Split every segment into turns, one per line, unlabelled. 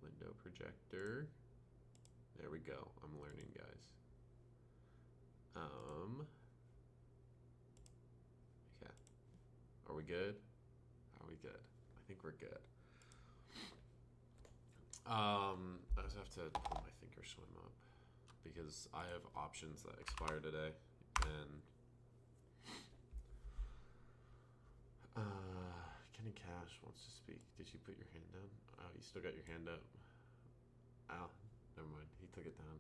Window projector. There we go. I'm learning, guys. Okay. Are we good? Are we good? I think we're good. I just have to pull my thinkorswim up because I have options that expire today, and Kenny Cash wants to speak. Did you put your hand down? Oh, you still got your hand up. Oh, never mind. He took it down.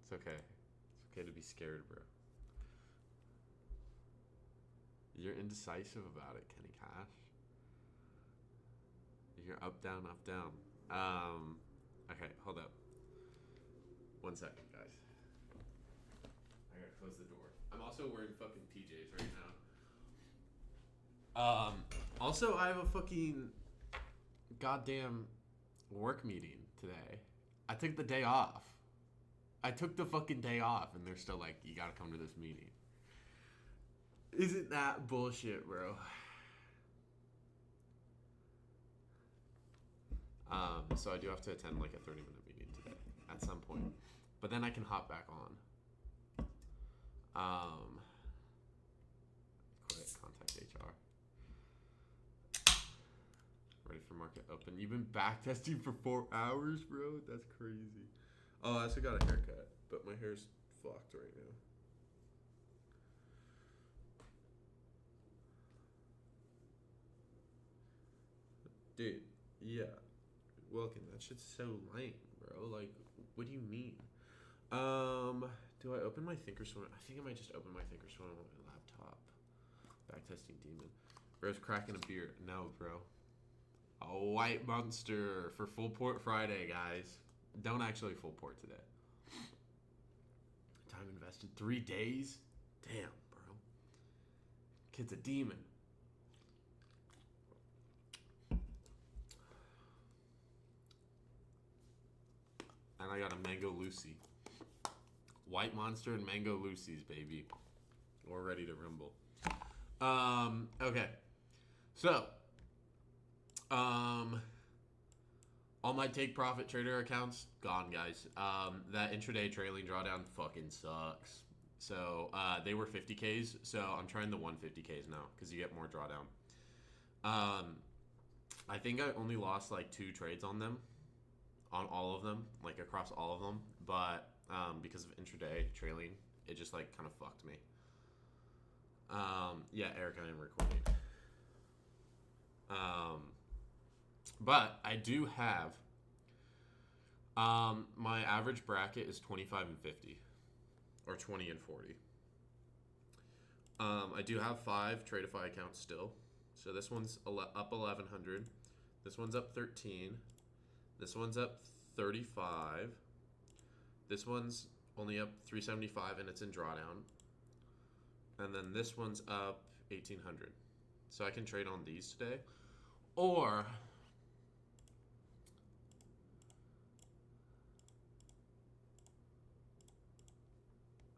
It's okay. It's okay to be scared, bro. You're indecisive about it, Kenny Cash. You're up, down, up, down. Okay, hold up. 1 second, guys. I gotta close the door. I'm also wearing fucking PJs right now. Also, I have a fucking goddamn work meeting today. I took the day off. I took the fucking day off, and they're still like, you gotta come to this meeting. Isn't that bullshit, bro? So I do have to attend like a 30-minute meeting today at some point. But then I can hop back on. Quit, contact HR. Ready for market open. You've been back testing for 4 hours, bro? That's crazy. Oh, I also got a haircut, but my hair's fucked right now. Dude, yeah. Wilkin, that shit's so lame, bro. Like, what do you mean? Do I open my thinkorswim? I think I might just open my thinkorswim on my laptop. Backtesting demon. Bro's cracking a beer. No, bro. A white monster for full port Friday, guys. Don't actually full port today. Time invested 3 days? Damn, bro. Kid's a demon. And I got a Mango Lucy. White Monster and Mango Lucy's, baby. We're ready to rumble. Okay. So, all my take profit trader accounts, gone, guys. That intraday trailing drawdown fucking sucks. So, they were 50Ks, so I'm trying the 150Ks now, because you get more drawdown. I think I only lost like 2 trades on them. On all of them, like across all of them, but because of intraday trailing, it just like kind of fucked me. Yeah, Eric, I am recording. But I do have my average bracket is 25 and 50, or 20 and 40. I do have 5 Tradeify accounts still. So this one's up 1100. This one's up 13. This one's up 35. This one's only up 375 and it's in drawdown. And then this one's up 1800. So I can trade on these today. Or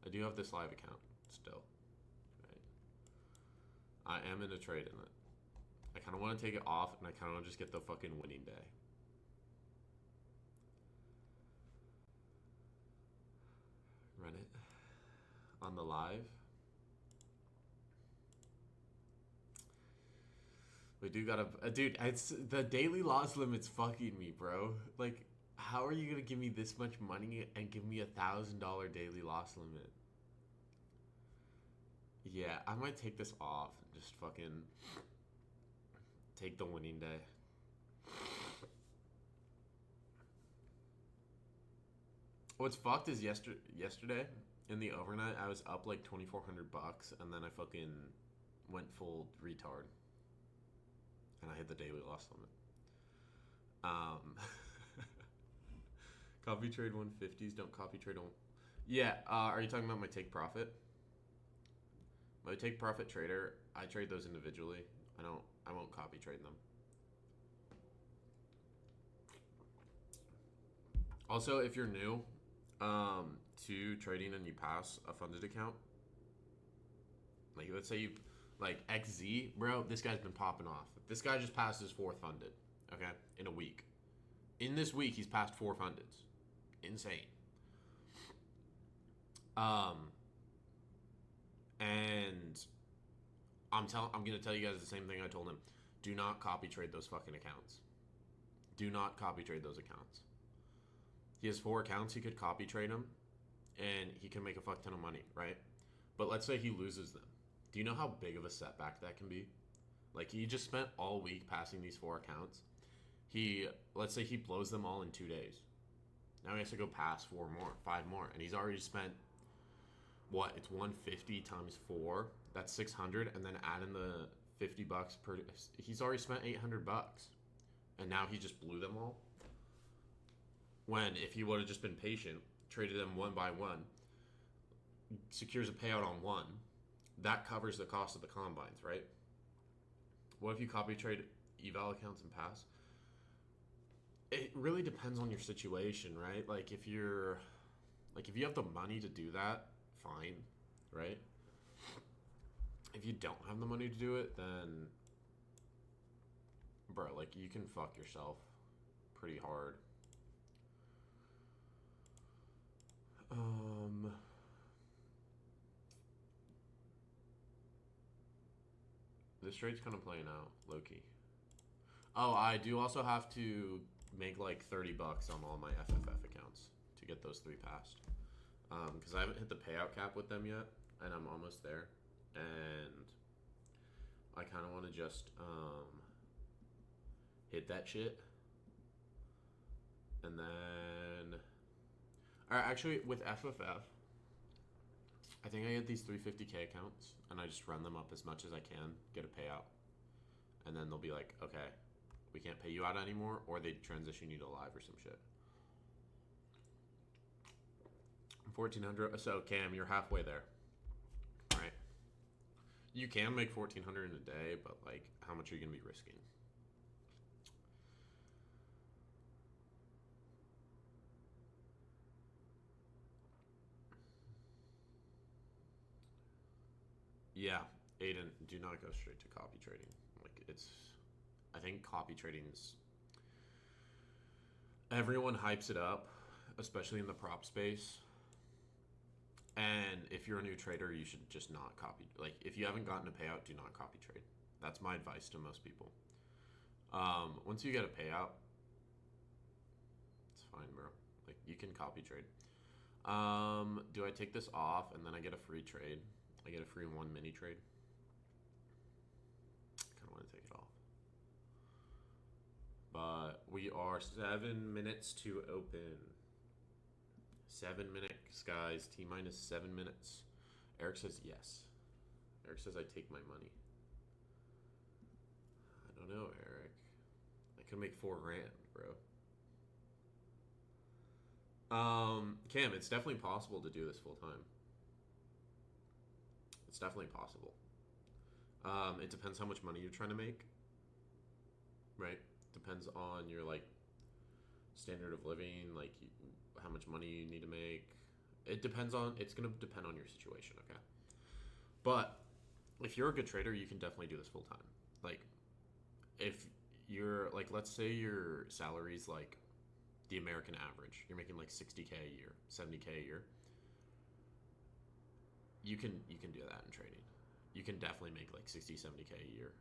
I do have this live account still. Right? I am in a trade in it. I kind of want to take it off and I kind of want to just get the fucking winning day. Run it on the live. We do gotta, dude. It's the daily loss limit's fucking me, bro. Like, how are you gonna give me this much money and give me $1,000 daily loss limit? Yeah, I might take this off and just fucking take the winning day. What's fucked is yesterday in the overnight I was up like $2,400 and then I fucking went full retard and I hit the daily loss limit. Copy trade 150s, don't copy trade on. Yeah, are you talking about my take profit? My take profit trader, I trade those individually. I won't copy trade them. Also, if you're new to trading and you pass a funded account, like let's say you like XZ, bro, this guy's been popping off. This guy just passed his 4th funded, okay, in a week. In this week, he's passed 4 fundeds. Insane. And I'm gonna tell you guys the same thing I told him. Do not copy trade those fucking accounts. Do not copy trade those accounts. He has 4 accounts. He could copy trade them, and he can make a fuck ton of money, right? But let's say he loses them. Do you know how big of a setback that can be? Like, he just spent all week passing these 4 accounts. Let's say he blows them all in 2 days. Now he has to go pass 5 more, and he's already spent what? It's 150 times 4. That's 600, and then add in the $50 per. He's already spent $800, and now he just blew them all. When if he would have just been patient, traded them one by one, secures a payout on one, that covers the cost of the combines, right? What if you copy trade eval accounts and pass? It really depends on your situation, right? Like if you have the money to do that, fine, right? If you don't have the money to do it, then bro, like you can fuck yourself pretty hard. This trade's kind of playing out low-key. Oh, I do also have to make like $30 on all my FFF accounts to get those 3 passed. Because I haven't hit the payout cap with them yet, and I'm almost there. And I kind of want to just hit that shit. And then... Alright, actually, with FFF, I think I get these 350K accounts, and I just run them up as much as I can, get a payout. And then they'll be like, okay, we can't pay you out anymore, or they transition you to live or some shit. 1,400. So, Cam, you're halfway there. Right? You can make 1,400 in a day, but, like, how much are you going to be risking? Yeah, Aiden, do not go straight to copy trading. Like, I think copy trading is, everyone hypes it up, especially in the prop space. And if you're a new trader, you should just not copy. Like, if you haven't gotten a payout, do not copy trade. That's my advice to most people. Once you get a payout, it's fine, bro. Like, you can copy trade. Do I take this off and then I get a free trade? I get a free 1 mini trade. I kind of want to take it off. But we are 7 minutes to open. 7 minutes, guys. T-minus 7 minutes. Eric says yes. Eric says I take my money. I don't know, Eric. I could make $4 grand, bro. Cam, it's definitely possible to do this full time. It's definitely possible. It depends how much money you're trying to make, right? Depends on your like standard of living, like how much money you need to make. It's gonna depend on your situation, okay? But if you're a good trader, you can definitely do this full time. Like, if you're like, let's say your salary's like the American average, you're making like 60K a year, 70K a year. You can do that in trading. You can definitely make like 60, 70K a year.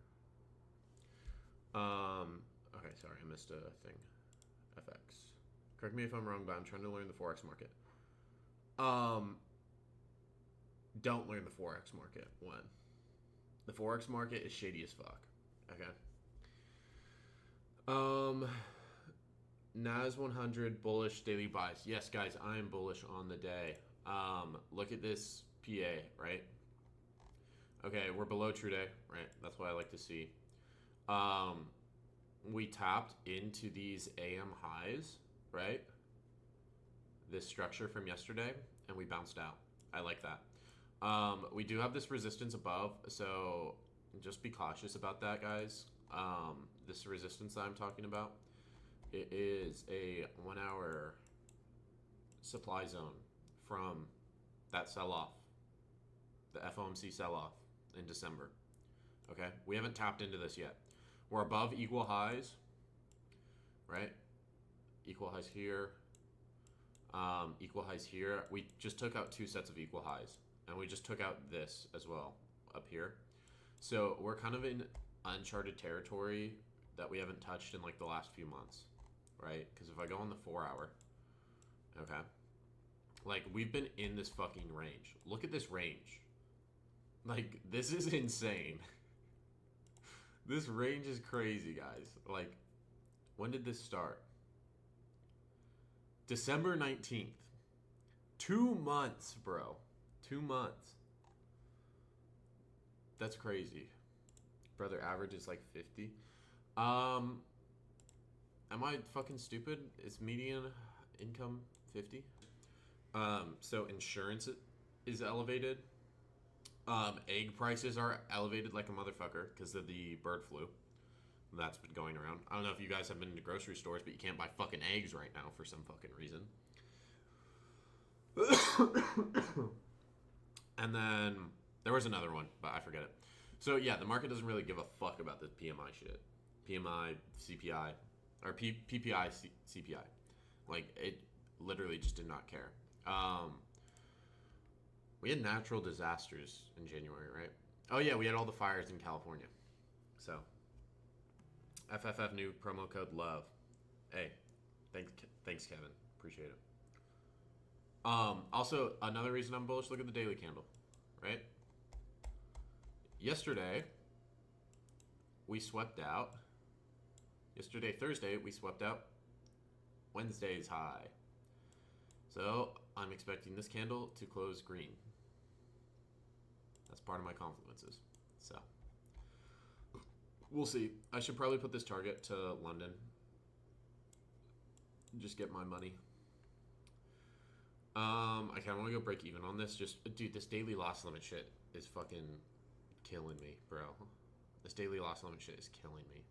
Okay, sorry, I missed a thing. FX. Correct me if I'm wrong, but I'm trying to learn the Forex market. Don't learn the Forex market. One. The Forex market is shady as fuck. Okay. NAS 100 bullish daily buys. Yes, guys, I am bullish on the day. Look at this PA, right? Okay, we're below true day, right? That's what I like to see. We tapped into these AM highs, right? This structure from yesterday, and we bounced out. I like that. We do have this resistance above, so just be cautious about that, guys. This resistance that I'm talking about, it is a 1 hour supply zone from that sell-off, the FOMC sell-off in December. Okay, we haven't tapped into this yet. We're above equal highs, right? equal highs here. Equal highs here. We just took out 2 sets of equal highs. And we just took out this as well up here. So we're kind of in uncharted territory that we haven't touched in like the last few months, right? Because if I go on the 4 hour, okay, like we've been in this fucking range. Look at this range. Like this is insane. This range is crazy, guys. Like, when did this start? December 19th. 2 months, bro. 2 months. That's crazy. Brother, average is like 50. Am I fucking stupid? Is median income 50? So insurance is elevated. Egg prices are elevated like a motherfucker because of the bird flu that's been going around. I don't know if you guys have been to grocery stores, but you can't buy fucking eggs right now for some fucking reason. And then there was another one, but I forget it. So yeah, the market doesn't really give a fuck about this PMI shit. PMI, CPI, or PPI, CPI. Like, it literally just did not care. We had natural disasters in January, right? Oh yeah, we had all the fires in California. So, FFF new promo code LOVE. Hey, thanks Kevin. Appreciate it. Also, another reason I'm bullish, look at the daily candle, right? Yesterday, we swept out. Yesterday, Thursday, we swept out Wednesday's high. So, I'm expecting this candle to close green. That's part of my confluences. So, we'll see. I should probably put this target to London. Just get my money. I kind of want to go break even on this. Just, dude, this daily loss limit shit is fucking killing me, bro. This daily loss limit shit is killing me.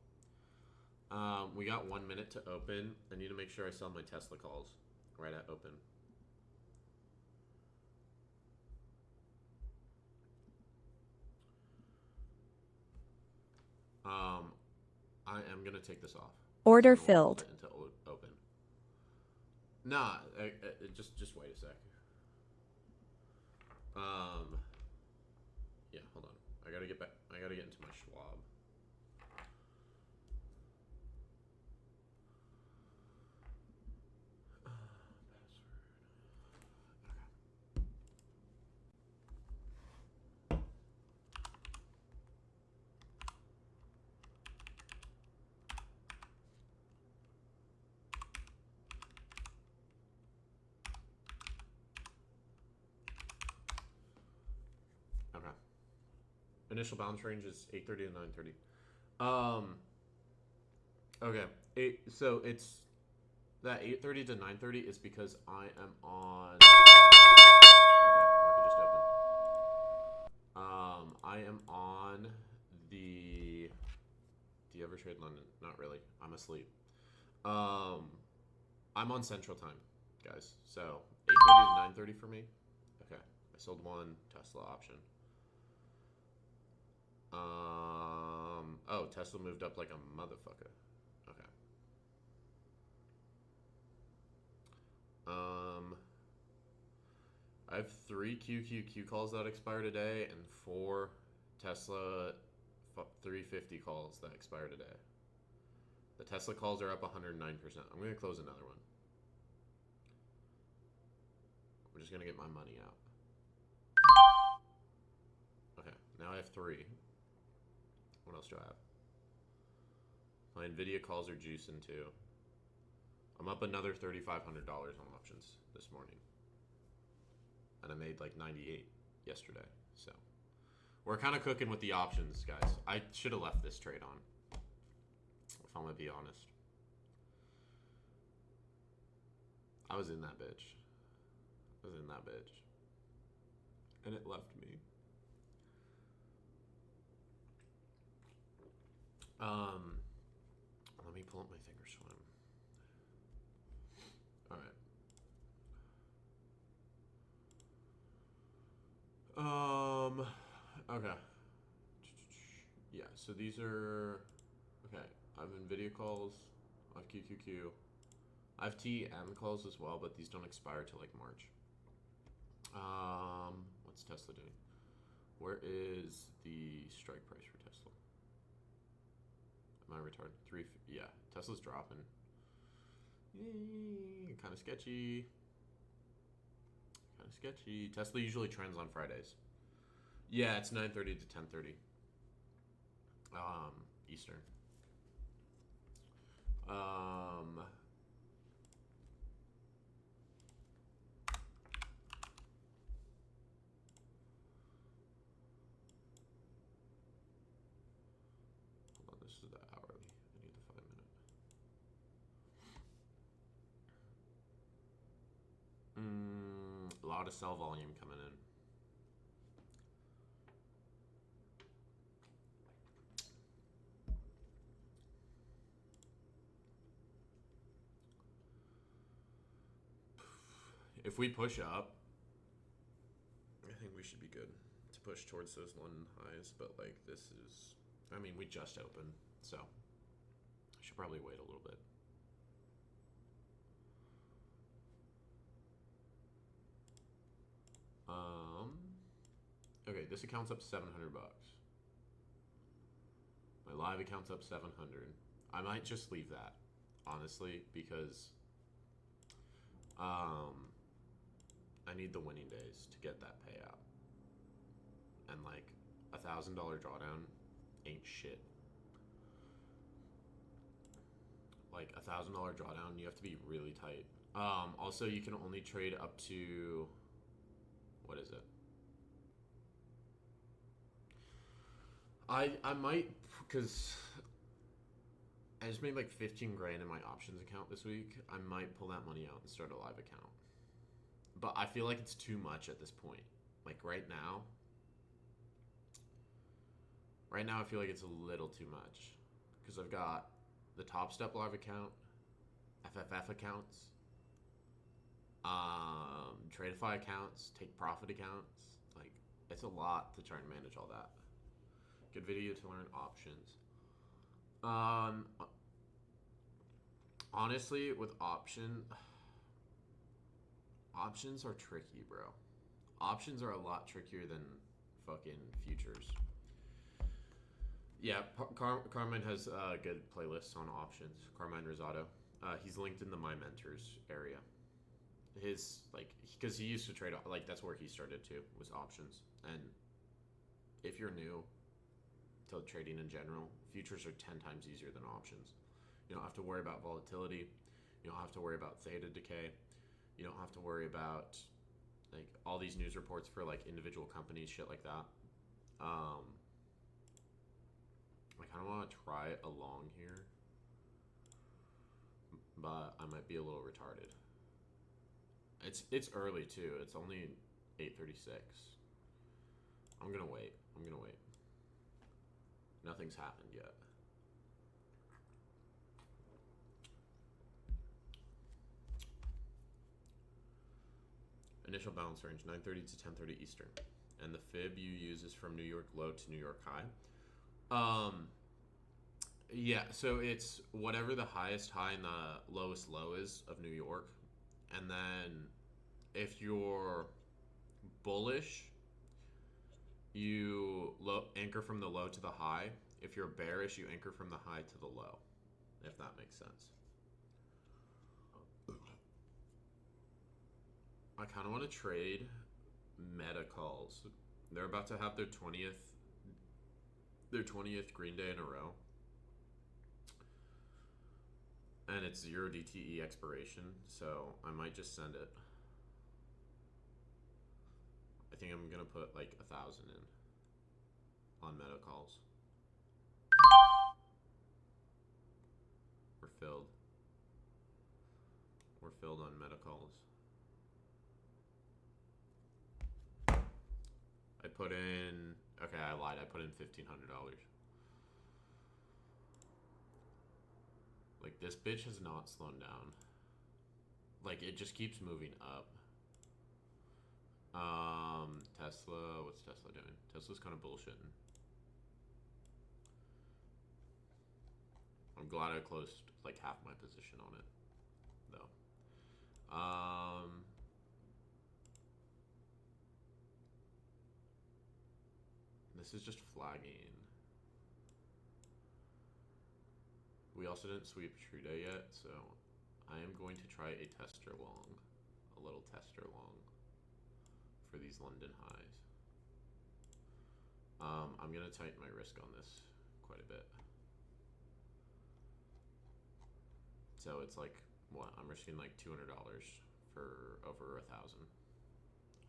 We got 1 minute to open. I need to make sure I sell my Tesla calls right at open. I am gonna take this off.
Order filled.
Into open. Nah, just wait a sec. Yeah, hold on. I gotta get back. I gotta get into my Schwab. Initial balance range is 830 to 930. Okay. So it's that 830 to 930 is because I am on. Okay, market just opened. I am on the. Do you ever trade London? Not really. I'm asleep. I'm on Central Time, guys. So 830 to 930 for me. Okay. I sold one Tesla option. Oh, Tesla moved up like a motherfucker. Okay. I have 3 QQQ calls that expire today and 4 Tesla 350 calls that expire today. The Tesla calls are up 109%. I'm going to close another one. I'm just going to get my money out. Okay, now I have 3. What else do I have? My Nvidia calls are juicing too. I'm up another $3,500 on options this morning. And I made like 98 yesterday. So we're kind of cooking with the options, guys. I should have left this trade on, if I'm going to be honest. I was in that bitch. And it left me. Let me pull up my Thinkorswim. All right. Okay. Yeah. So these are okay. I have Nvidia calls. I have QQQ. I have TM calls as well, but these don't expire till like March. What's Tesla doing? Where is the strike price for Tesla? Am I retarded? Yeah, Tesla's dropping. Kind of sketchy. Kind of sketchy. Tesla usually trends on Fridays. Yeah, it's 9:30 to 10:30. Eastern. Hold on, this is the hourly. I need the 5-minute. A lot of sell volume coming in. If we push up, I think we should be good to push towards those London highs. But like this is, I mean, we just opened, so I should probably wait a little bit. Okay, this account's up $700. My live account's up 700. I might just leave that, honestly, because I need the winning days to get that payout. And like $1,000 drawdown ain't shit. Like $1,000 drawdown, you have to be really tight. Also, you can only trade up to, what is it? I might, because I just made like 15 grand in my options account this week. I might pull that money out and start a live account. But I feel like it's too much at this point. Like right now I feel like it's a little too much. Because I've got the Top Step live account, FFF accounts, Tradeify accounts, Take Profit accounts. Like, it's a lot to try and manage all that. Good video to learn options. Honestly, with options are tricky, bro. Options are a lot trickier than fucking futures. Yeah, Carmine has a good playlist on options. Carmine Rosado. He's linked in the My Mentors area. His, like, because he used to trade, like, that's where he started too, was options. And if you're new to trading in general, futures are 10 times easier than options. You don't have to worry about volatility. You don't have to worry about theta decay. You don't have to worry about like all these news reports for like individual companies, shit like that. I kind of want to try it along here, but I might be a little retarded. It's early too. It's only 8:36. I'm gonna wait. Nothing's happened yet. Initial balance range 9:30 to 10:30 Eastern, and the fib you use is from New York low to New York high. Yeah, so it's whatever the highest high and the lowest low is of New York, and then if you're bullish, you anchor from the low to the high. If you're bearish, you anchor from the high to the low, if that makes sense. I kind of want to trade Meta calls. They're about to have their 20th green day in a row. And it's 0 DTE expiration, so I might just send it. I think I'm gonna put like 1,000 in on Meta calls. We're filled on Meta calls. I put in, okay, I lied. I put in $1,500. Like, this bitch has not slowed down. Like, it just keeps moving up. Tesla, what's Tesla doing? Tesla's kind of bullshitting. I'm glad I closed like half my position on it. though. This is just flagging. We also didn't sweep true day yet, so I am going to try a tester long, a little tester long for these London highs. I'm gonna tighten my risk on this quite a bit. So it's like, what? I'm risking like $200 for over 1,000.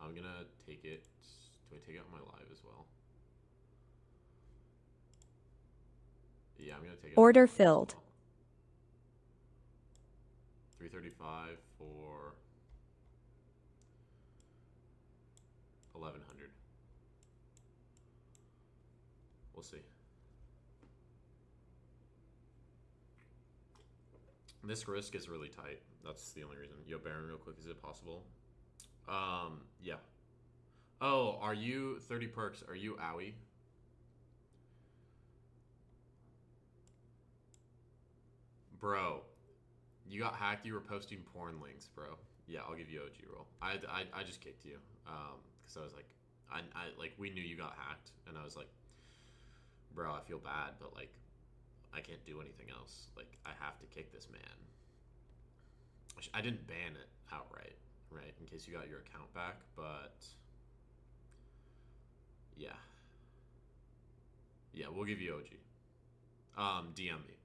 I'm gonna take it. Do I take it on my live as well? Yeah, I'm gonna take it.
Order filled.
335 for 1,100. We'll see. This risk is really tight. That's the only reason. Yo, Baron, real quick, is it possible? Yeah. Oh, are you 30 perks? Are you owie? Bro, you got hacked. You were posting porn links, bro. Yeah, I'll give you OG roll. I just kicked you, because I was like, I like, we knew you got hacked, and I was like, bro, I feel bad, but like, I can't do anything else. Like, I have to kick this man. I didn't ban it outright, right? In case you got your account back, but yeah. Yeah, we'll give you OG. DM me.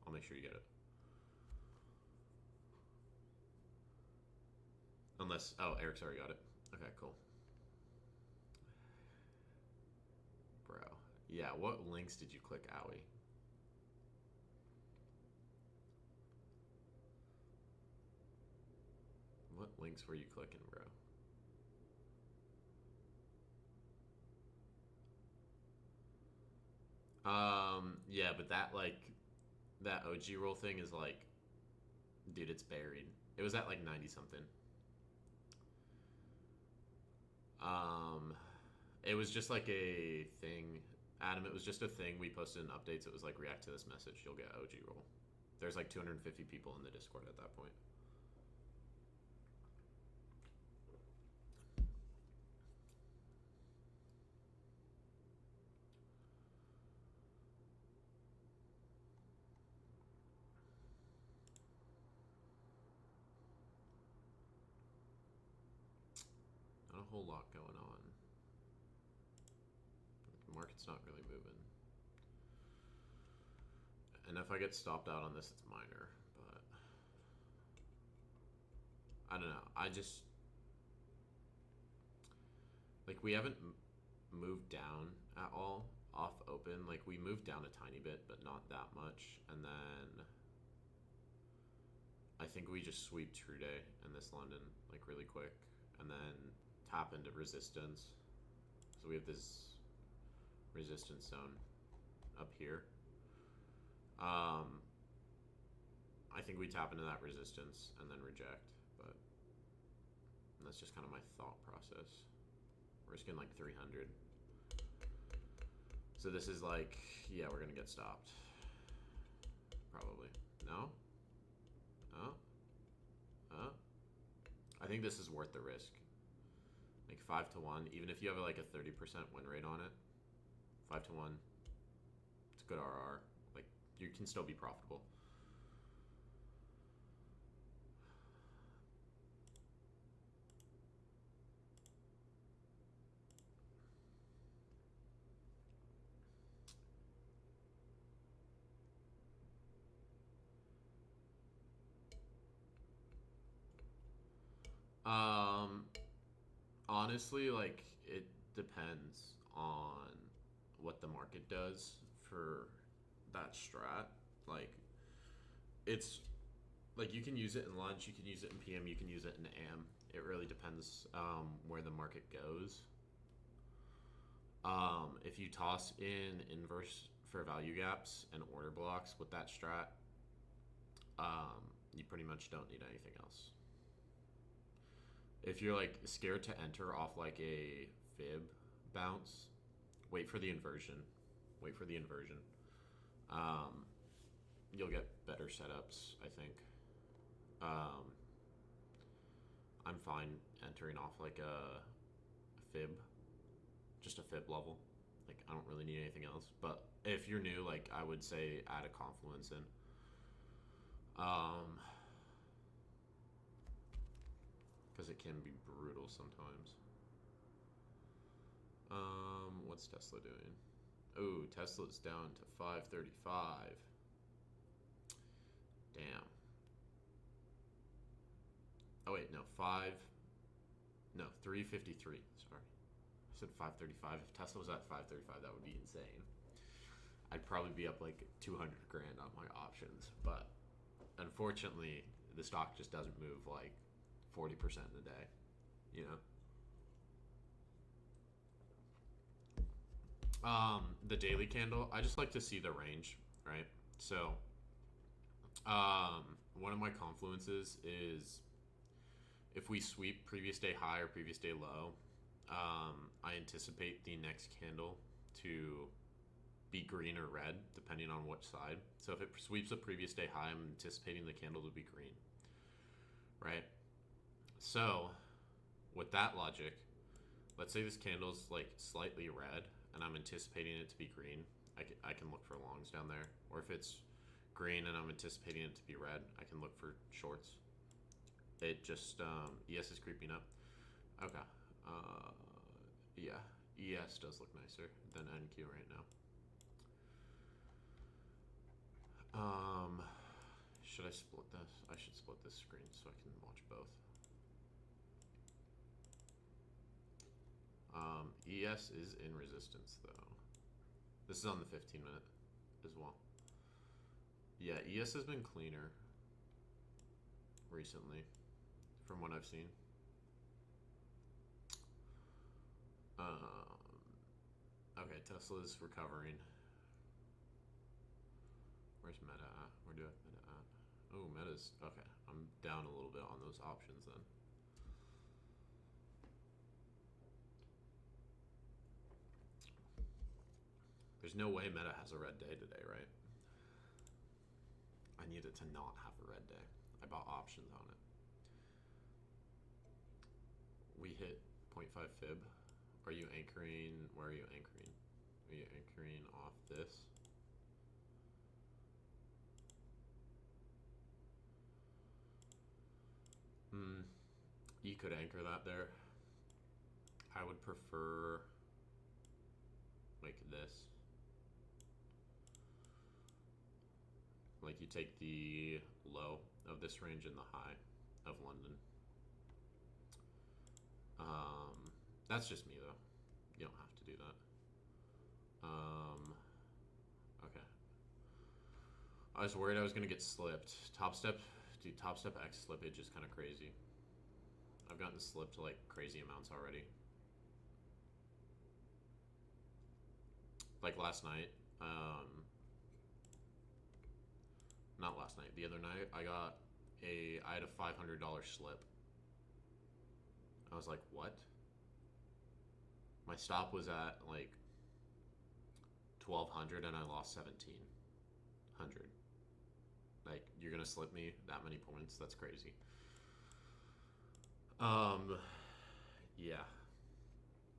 I'll make sure you get it. Unless, oh, Eric's already got it. Okay, cool. Bro. Yeah, what links did you click, owie? What links were you clicking, bro? Yeah, but that, like, that OG roll thing is like, dude, it's buried. It was at like 90 something. It was just like a thing, Adam. It was just a thing we posted in updates. It was like, react to this message, you'll get OG roll. There's like 250 people in the Discord at that point. Not a whole lot going on. The market's not really moving. And if I get stopped out on this, it's minor. But I don't know. I just, like, we haven't moved down at all off open. Like, we moved down a tiny bit, but not that much. And then I think we just sweep true day in this London, like, really quick, and then tap into resistance. So we have this resistance zone up here. I think we tap into that resistance and then reject, but that's just kind of my thought process. We're risking like 300. So this is like, yeah, we're gonna get stopped. Probably. No? I think this is worth the risk. Like 5 to 1, even if you have like a 30% win rate on it, 5 to 1, it's a good RR. Like, you can still be profitable. Honestly, like, it depends on what the market does for that strat. Like, it's like, you can use it in lunch, you can use it in PM, you can use it in AM. It really depends where the market goes. If you toss in inverse fair value gaps and order blocks with that strat, you pretty much don't need anything else. If you're like scared to enter off like a fib bounce, wait for the inversion. You'll get better setups, I think. Um, I'm fine entering off like a fib, just a fib level. Like I don't really need anything else. But if you're new, like I would say add a confluence in. Because it can be brutal sometimes. What's Tesla doing? Oh, Tesla's down to 535. Damn. Oh wait, no, 353. Sorry, I said 535. If Tesla was at 535, that would be insane. I'd probably be up like 200 grand on my options, but unfortunately, the stock just doesn't move like 40% in a day, you know. The daily candle, I just like to see the range, right? So, one of my confluences is if we sweep previous day high or previous day low, I anticipate the next candle to be green or red, depending on which side. So if it sweeps a previous day high, I'm anticipating the candle to be green, right? So, with that logic, let's say this candle's like slightly red, and I'm anticipating it to be green. I can look for longs down there. Or if it's green and I'm anticipating it to be red, I can look for shorts. It just, ES is creeping up. Okay. Yeah, ES does look nicer than NQ right now. Should I split this? I should split this screen so I can watch both. ES is in resistance though. This is on the 15-minute as well. Yeah, ES has been cleaner recently from what I've seen. Okay, Tesla's recovering. Where's Meta at? Where do I have Meta at? Oh, Meta's okay. I'm down a little bit on those options then. There's no way Meta has a red day today, right? I need it to not have a red day. I bought options on it. We hit 0.5 fib. Are you anchoring? Where are you anchoring? Are you anchoring off this? You could anchor that there. I would prefer like this. Like you take the low of this range and the high of London. That's just me though. You don't have to do that. Okay. I was worried I was gonna get slipped. Top step, dude. Top step X slippage is kind of crazy. I've gotten slipped like crazy amounts already. Like last night. Not last night. The other night, I had a $500 slip. I was like, what? My stop was at like 1,200 and I lost 1,700. Like, you're gonna slip me that many points? That's crazy. Yeah.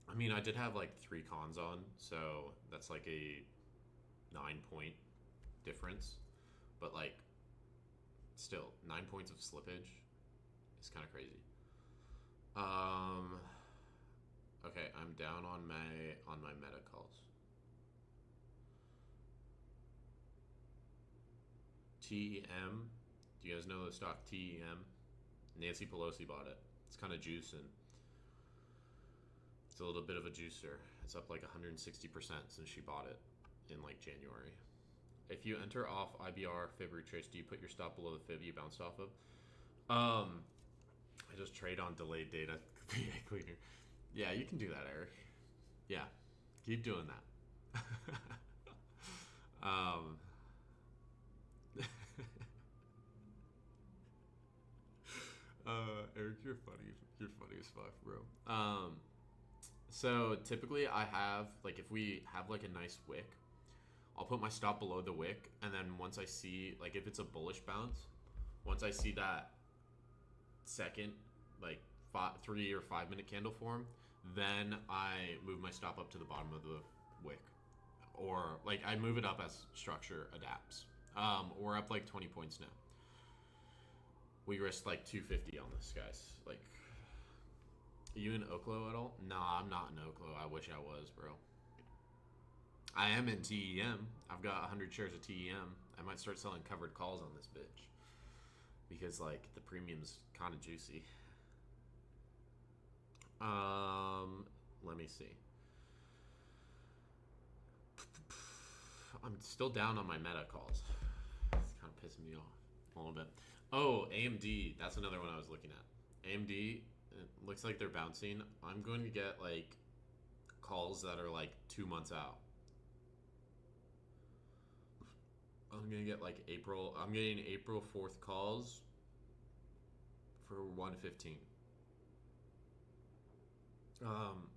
I mean, I did have like 3 cons on, so that's like a 9-point difference. But like, still, 9 points of slippage is kind of crazy. Okay, I'm down on my meta calls. TEM. Do you guys know the stock TEM? Nancy Pelosi bought it. It's kind of juicing. It's a little bit of a juicer. It's up like 160% since she bought it in like January. If you enter off IBR fib retrace, do you put your stop below the fib you bounced off of? I just trade on delayed data VA cleaner. Yeah, you can do that, Eric. Yeah, keep doing that. Eric, you're funny. You're funny as fuck, bro. So typically I have, like, if we have like a nice wick, I'll put my stop below the wick, and then once I see, like, if it's a bullish bounce, once I see that second, like 3 or 5 minute candle form, then I move my stop up to the bottom of the wick, or like I move it up as structure adapts. We're up like 20 points now. We risked like 250 on this, guys. Like, are you in Oklo at all? Nah, I'm not in Oklo. I wish I was, bro. I am in TEM. I've got 100 shares of TEM. I might start selling covered calls on this bitch, because like the premium's kind of juicy. Let me see. I'm still down on my meta calls. It's kind of pissing me off a little bit. Oh, AMD. That's another one I was looking at. AMD, it looks like they're bouncing. I'm going to get like calls that are like 2 months out. I'm going to get like April. I'm getting April 4th calls for 115.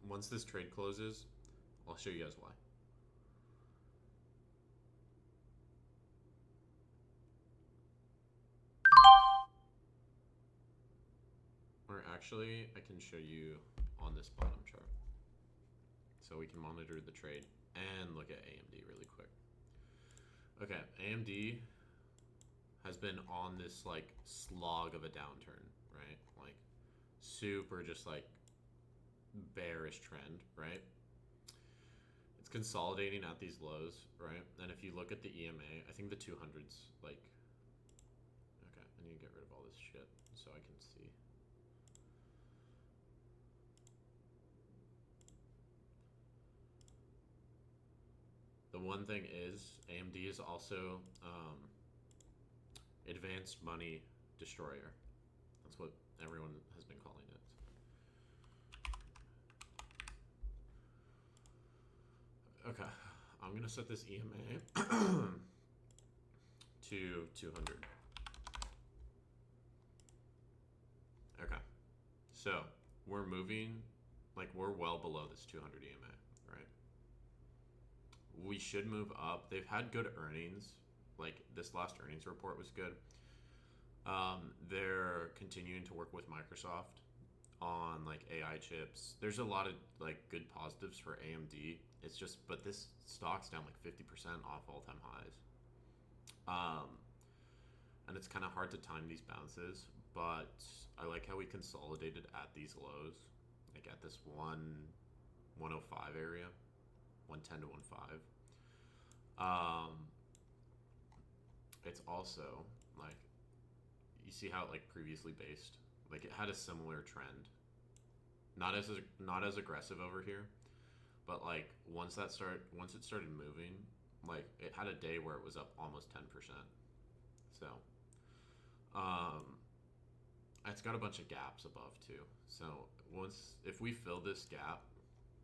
Once this trade closes, I'll show you guys why. Or actually, I can show you on this bottom chart. So we can monitor the trade and look at AMD really quick. Okay, AMD has been on this like slog of a downturn, right? Like super just like bearish trend, right? It's consolidating at these lows, right? And if you look at the EMA, I think the 200's like, okay, I need to get rid of all this shit so I can see. The one thing is AMD is also advanced money destroyer. That's what everyone has been calling it. Okay, I'm gonna set this EMA to 200. Okay, so we're moving, like we're well below this 200 EMA, right? We should move up. They've had good earnings. Like this last earnings report was good. They're continuing to work with Microsoft on like AI chips. There's a lot of like good positives for AMD. It's just, but this stock's down like 50% off all-time highs. And it's kind of hard to time these bounces, but I like how we consolidated at these lows, like at this 105 area, 110 to 1.5. It's also like, you see how it like previously based, like it had a similar trend, not as aggressive over here, but like once it started moving, like it had a day where it was up almost 10%. So it's got a bunch of gaps above too. So if we fill this gap,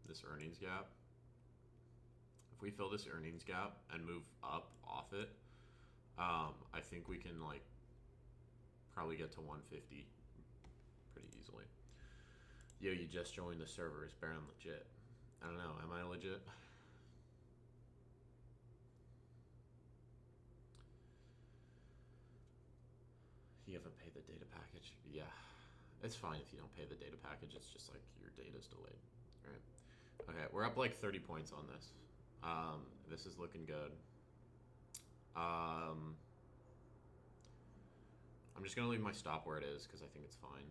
this earnings gap, if we fill this earnings gap and move up off it, I think we can like probably get to 150 pretty easily. Yo, you just joined the server. Is Baron legit? I don't know. Am I legit? You haven't paid the data package? Yeah. It's fine if you don't pay the data package. It's just like your data's delayed. Right? Okay, we're up like 30 points on this. This is looking good. I'm just gonna leave my stop where it is because I think it's fine.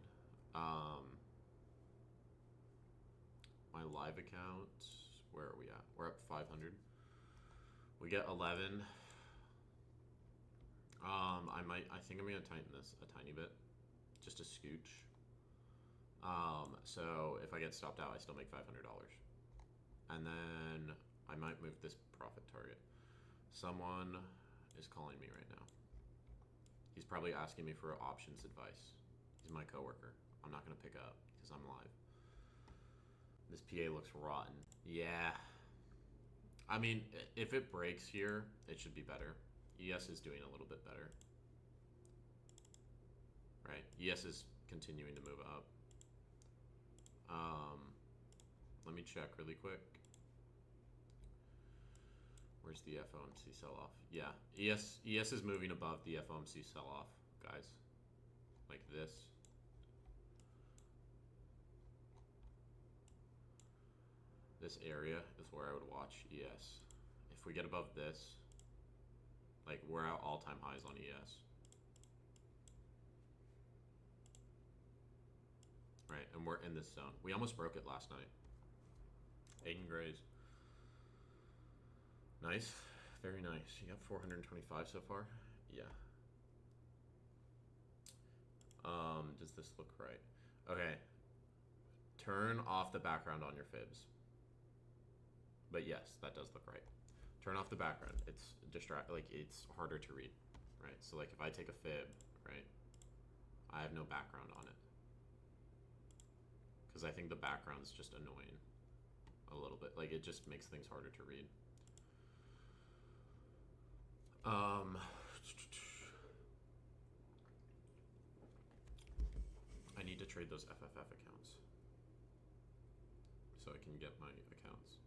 My live account, where are we at? We're up 500. We get 11. I think I'm gonna tighten this a tiny bit, just a scooch. So if I get stopped out, I still make $500, and then I might move this profit target. Someone is calling me right now. He's probably asking me for options advice. He's my coworker. I'm not gonna pick up because I'm live. This PA looks rotten. Yeah. I mean, if it breaks here, it should be better. ES is doing a little bit better. Right? ES is continuing to move up. Let me check really quick. Where's the FOMC sell-off? Yeah, ES is moving above the FOMC sell-off, guys. Like this. This area is where I would watch ES. If we get above this, like we're at all-time highs on ES. Right, and we're in this zone. We almost broke it last night. Aiden Grays. Nice. Very nice. You got 425 so far? Yeah. Does this look right? Okay. Turn off the background on your fibs. But yes, that does look right. Turn off the background. It's it's harder to read, right? So like if I take a fib, right, I have no background on it. Because I think the background's just annoying a little bit. Like it just makes things harder to read. I need to trade those FFF accounts so I can get my accounts.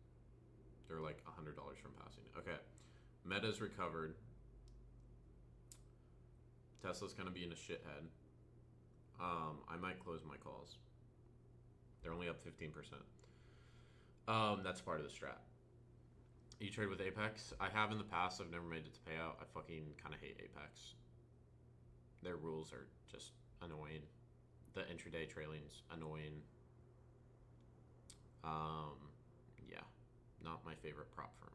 They're like $100 from passing. Okay, Meta's recovered. Tesla's gonna be in a shithead. I might close my calls. They're only up 15%. That's part of the strat. You trade with Apex? I have in the past. I've never made it to payout. I fucking kind of hate Apex. Their rules are just annoying. The intraday trailing's annoying. Yeah, not my favorite prop firm.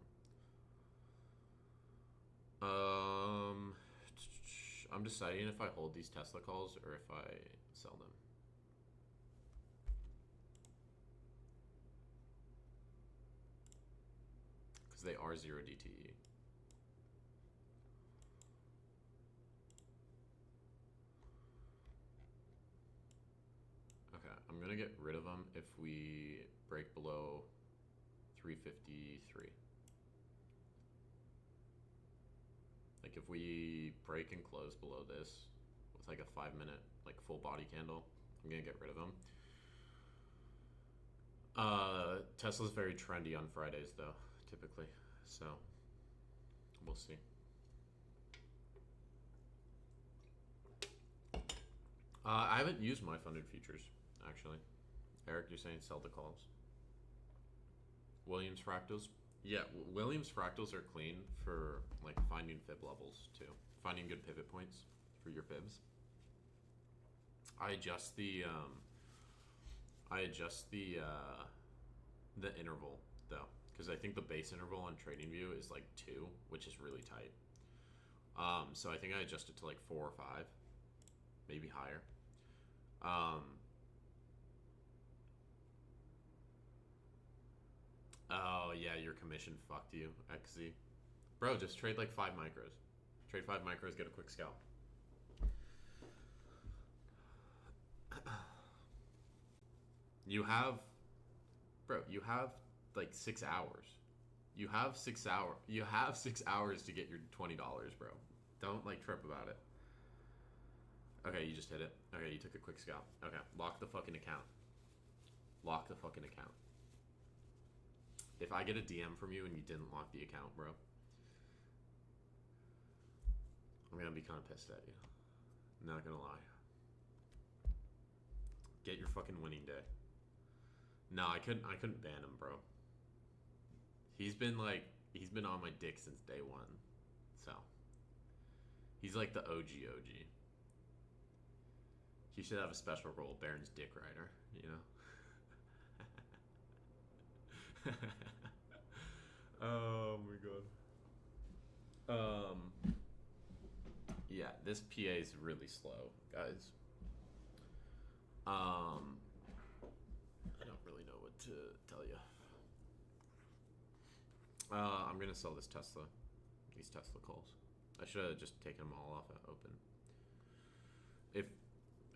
I'm deciding if I hold these Tesla calls or if I sell them. Because they are 0 DTE. Okay, I'm gonna get rid of them if we break below 353. Like if we break and close below this with like a 5-minute like full body candle, I'm gonna get rid of them. Tesla's very trendy on Fridays though, typically, so we'll see. I haven't used my funded futures actually. Eric, you're saying sell the calls. Williams fractals. Yeah, Williams fractals are clean for like finding fib levels too, finding good pivot points for your fibs. I adjust the interval though, because I think the base interval on TradingView is like 2, which is really tight. So I think I adjust it to like 4 or 5, maybe higher. Oh yeah, your commission fucked you, XZ. Bro, just trade like 5 micros. Trade 5 micros, get a quick scalp. You have like 6 hours. You have 6 hours to get your $20, bro. Don't like trip about it. Okay, you just hit it. Okay, you took a quick scalp. Okay, lock the fucking account. Lock the fucking account. If I get a DM from you and you didn't lock the account, bro, I'm gonna be kind of pissed at you. Not gonna lie. Get your fucking winning day. No, I couldn't ban him, bro. He's been on my dick since day 1. So he's like the OG. He should have a special role, Baron's dick rider, you know? Oh my god. Yeah, this PA is really slow, guys. I don't really know what to tell you. I'm gonna sell these Tesla calls. I should have just taken them all off at open.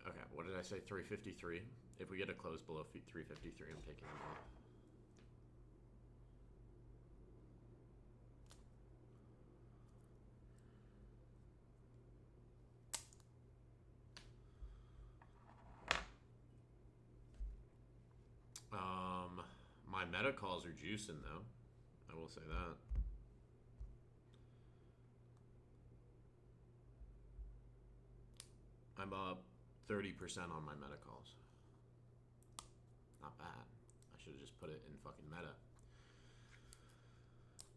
Okay, what did I say? 353. If we get a close below 353, I'm taking them off. My meta calls are juicing though. I will say that. I'm up 30% on my meta calls. Not bad. I should have just put it in fucking meta.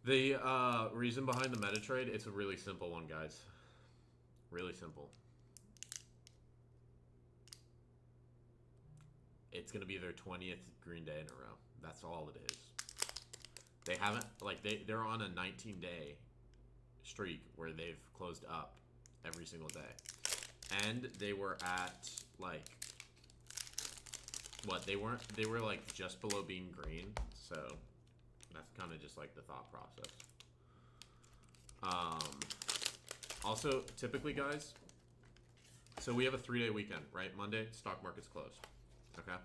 The reason behind the meta trade, it's a really simple one, guys. Really simple. It's going to be their 20th green day in a row. That's all it is. They haven't, like, they're on a 19-day streak where they've closed up every single day. And they were at, like, what, they were, like, just below being green, so that's kind of just, like, the thought process. Also, typically, guys, so we have a 3-day weekend, right? Monday, stock market's closed, okay?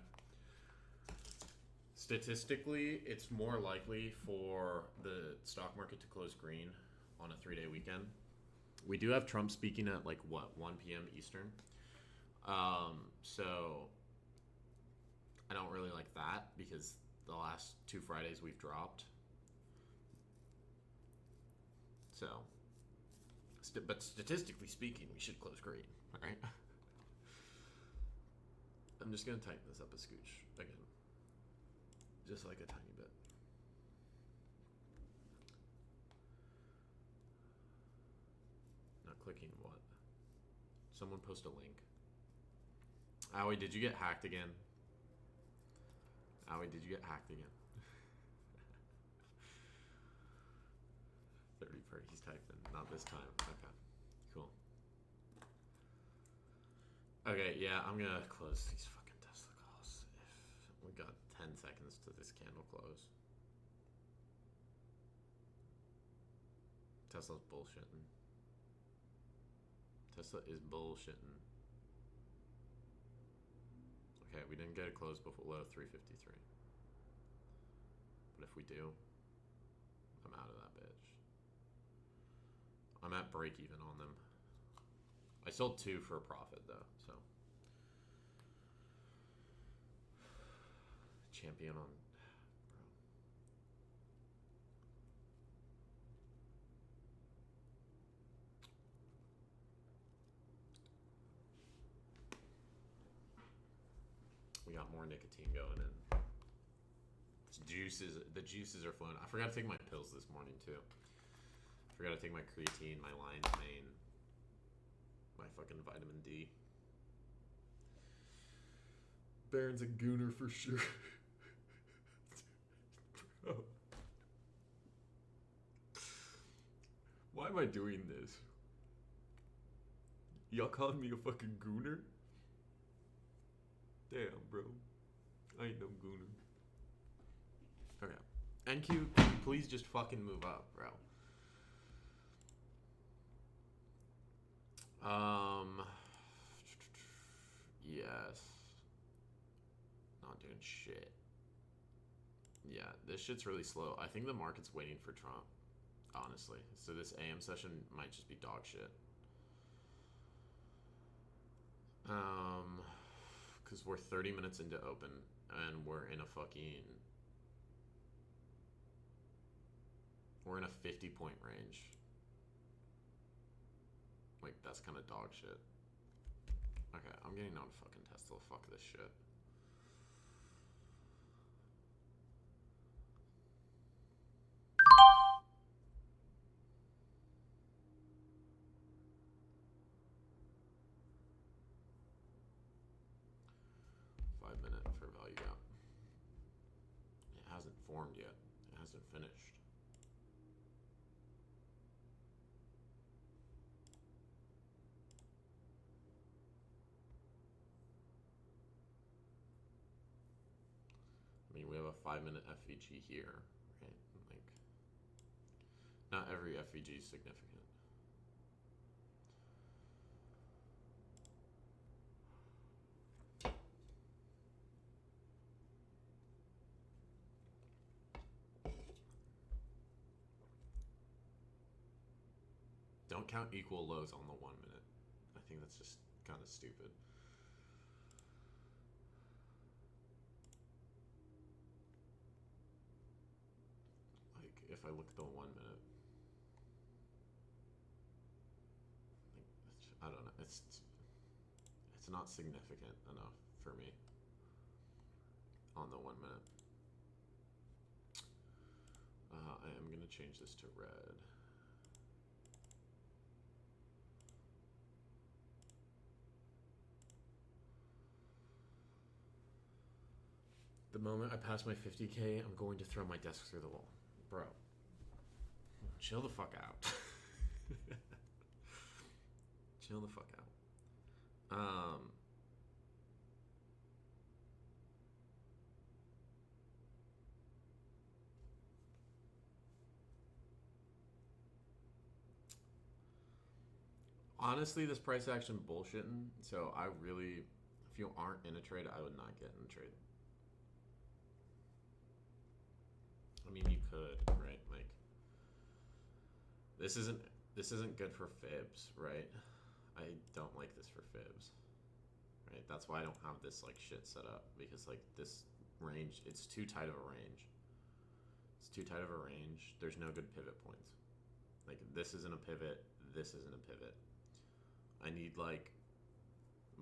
Statistically, it's more likely for the stock market to close green on a 3-day weekend. We do have Trump speaking at, like, what, 1 p.m. Eastern? So I don't really like that because the last 2 Fridays we've dropped. So, but statistically speaking, we should close green, all right? I'm just going to tighten this up a scooch again. Just like a tiny bit. Not clicking what? Someone post a link. Owie, did you get hacked again? Owie, did you get hacked again? 30 parties typing. Not this time. Okay. Cool. Okay, yeah, I'm gonna close these fucking Tesla calls. If we got 10 seconds to this candle close. Tesla's bullshitting. Tesla is bullshitting. Okay, we didn't get it closed below 353. But if we do, I'm out of that bitch. I'm at break even on them. I sold 2 for a profit though, so. Champion on, bro. We got more nicotine going in. The juices are flowing. I forgot to take my pills this morning too. Forgot to take my creatine, my lion's mane, my fucking vitamin D. Baron's a gooner for sure. Bro. Why am I doing this? Y'all calling me a fucking gooner? Damn, bro. I ain't no gooner. Okay. NQ, can you please just fucking move up, bro? Yes. Not doing shit. Yeah, this shit's really slow. I think the market's waiting for Trump, honestly. So this AM session might just be dog shit. Because we're 30 minutes into open, and we're in a 50-point range. Like, that's kind of dog shit. Okay, I'm getting out of fucking Tesla. Fuck this shit. For value gap. It hasn't formed yet. It hasn't finished. I mean, we have a 5-minute FVG here, right? Like, not every FVG is significant. Don't count equal lows on the 1 minute. I think that's just kind of stupid. Like, if I look at the 1 minute, I don't know. It's not significant enough for me on the 1 minute. I am going to change this to red. The moment I pass my 50K, I'm going to throw my desk through the wall. Bro, chill the fuck out. Chill the fuck out. Honestly, this price action bullshitting. So I really, if you aren't in a trade, I would not get in a trade. I mean, you could, right? Like, this isn't good for fibs, right? I don't like this for fibs, right? That's why I don't have this like shit set up, because like this range, it's too tight of a range. It's too tight of a range. There's no good pivot points. Like, this isn't a pivot. This isn't a pivot. I need like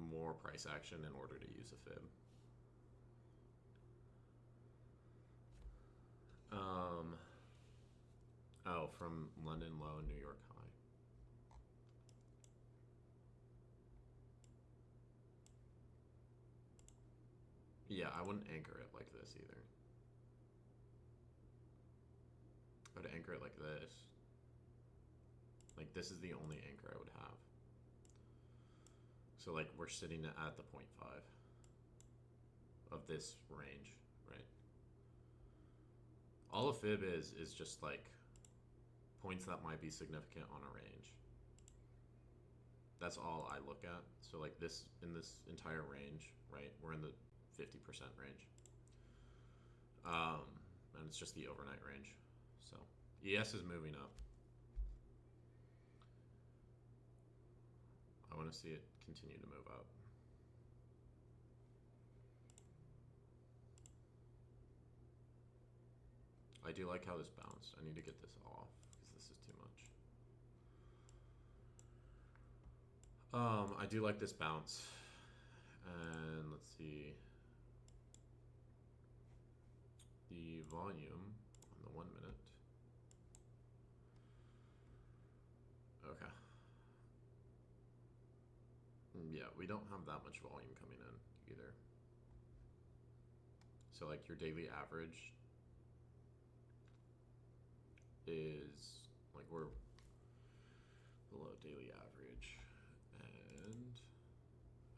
more price action in order to use a fib. Oh, from London low, New York high. Yeah, I wouldn't anchor it like this either. I would anchor it like this. Like, this is the only anchor I would have. So like, we're sitting at the 0.5 of this range, right? All a fib is just like points that might be significant on a range. That's all I look at. So like this, in this entire range, right? We're in the 50% range. And it's just the overnight range. So ES is moving up. I want to see it continue to move up. I do like how this bounced. I need to get this off because this is too much. I do like this bounce. And let's see. The volume on the 1 minute. Okay. Yeah, we don't have that much volume coming in either. So like your daily average is like, we're below daily average. And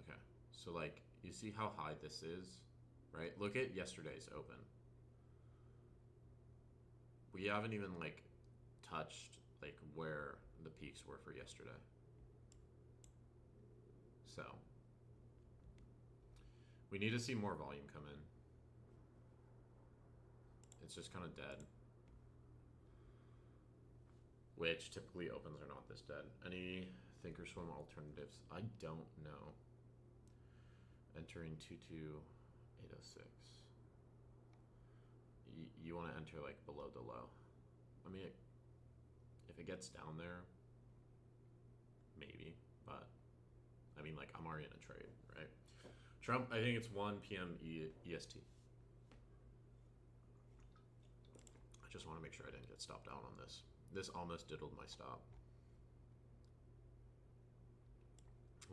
okay, so like you see how high this is, right? Look at yesterday's open. We haven't even like touched like where the peaks were for yesterday. So we need to see more volume come in. It's just kind of dead, which typically opens are not this dead. Any thinkorswim alternatives? I don't know. Entering 22806. You want to enter like below the low. I mean, if it gets down there, maybe, but I mean, like, I'm already in a trade, right? Trump, I think it's 1 p.m. EST. I just want to make sure I didn't get stopped out on this. This almost diddled my stop.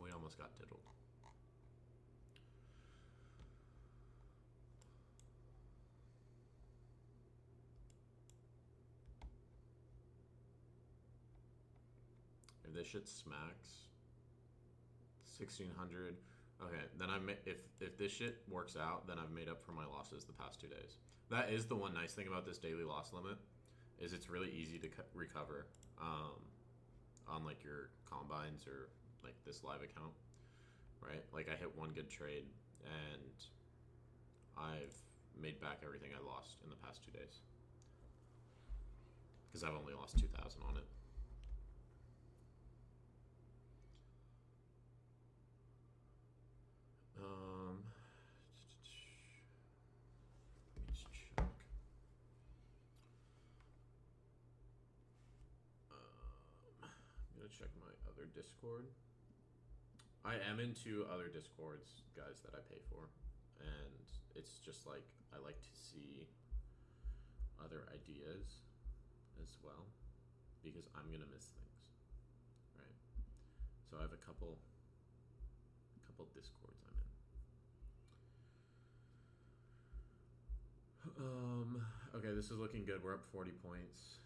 We almost got diddled. If this shit smacks 1600, okay, then if this shit works out, then I've made up for my losses the past 2 days. That is the one nice thing about this daily loss limit, is it's really easy to recover on like your combines or like this live account, right? Like, I hit one good trade and I've made back everything I lost in the past 2 days because I've only lost 2,000 on it. Let me just check. I'm gonna check my other Discord. I am into other Discords, guys, that I pay for, and it's just like I like to see other ideas.
as well, because I'm gonna miss things, right? So I have a couple discords I'm in. Okay, this is looking good. We're up 40 points.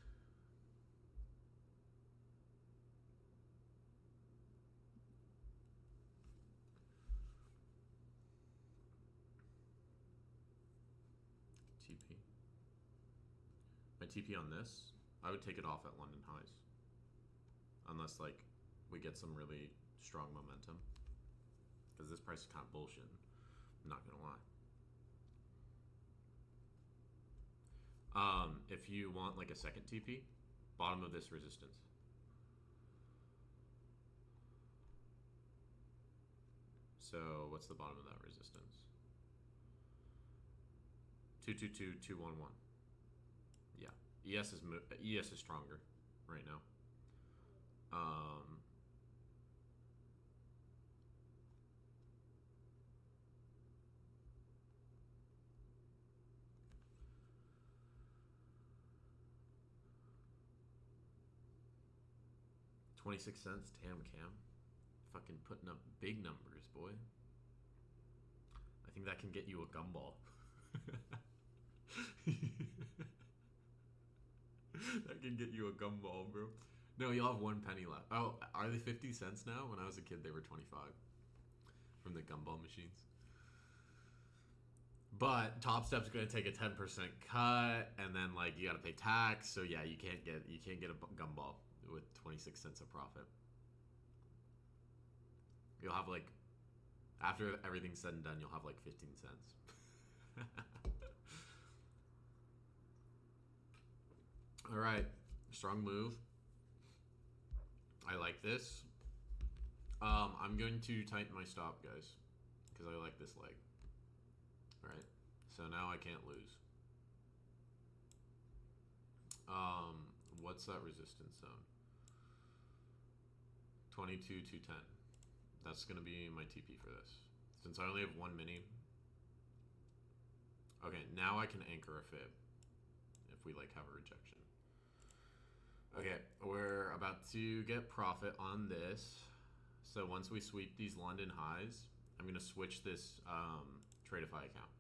TP. My TP on this, I would take it off at London highs. Unless, like, we get some really strong momentum. Because this price is kind of bullshit. I'm not going to lie. If you want, like, a second TP, bottom of this resistance. So, what's the bottom of that resistance? 222-211. Yeah, ES is stronger right now. 26 cents, damn Cam. Fucking putting up big numbers, boy. I think that can get you a gumball. That can get you a gumball, bro. No, you'll have 1 penny left. Oh, are they 50 cents now? When I was a kid, they were 25 from the gumball machines. But Top Step's going to take a 10% cut, and then like you got to pay tax. So yeah, you can't get a gumball with 26 cents of profit. You'll have like, after everything's said and done, you'll have like 15 cents. All right, strong move. I like this. I'm going to tighten my stop, guys, because I like this leg. All right, so now I can't lose. What's that resistance zone? 22,210. That's gonna be my TP for this. Since I only have 1 mini. Okay, now I can anchor a fib if we like have a rejection. Okay, we're about to get profit on this. So once we sweep these London highs, I'm gonna switch this Tradeify account.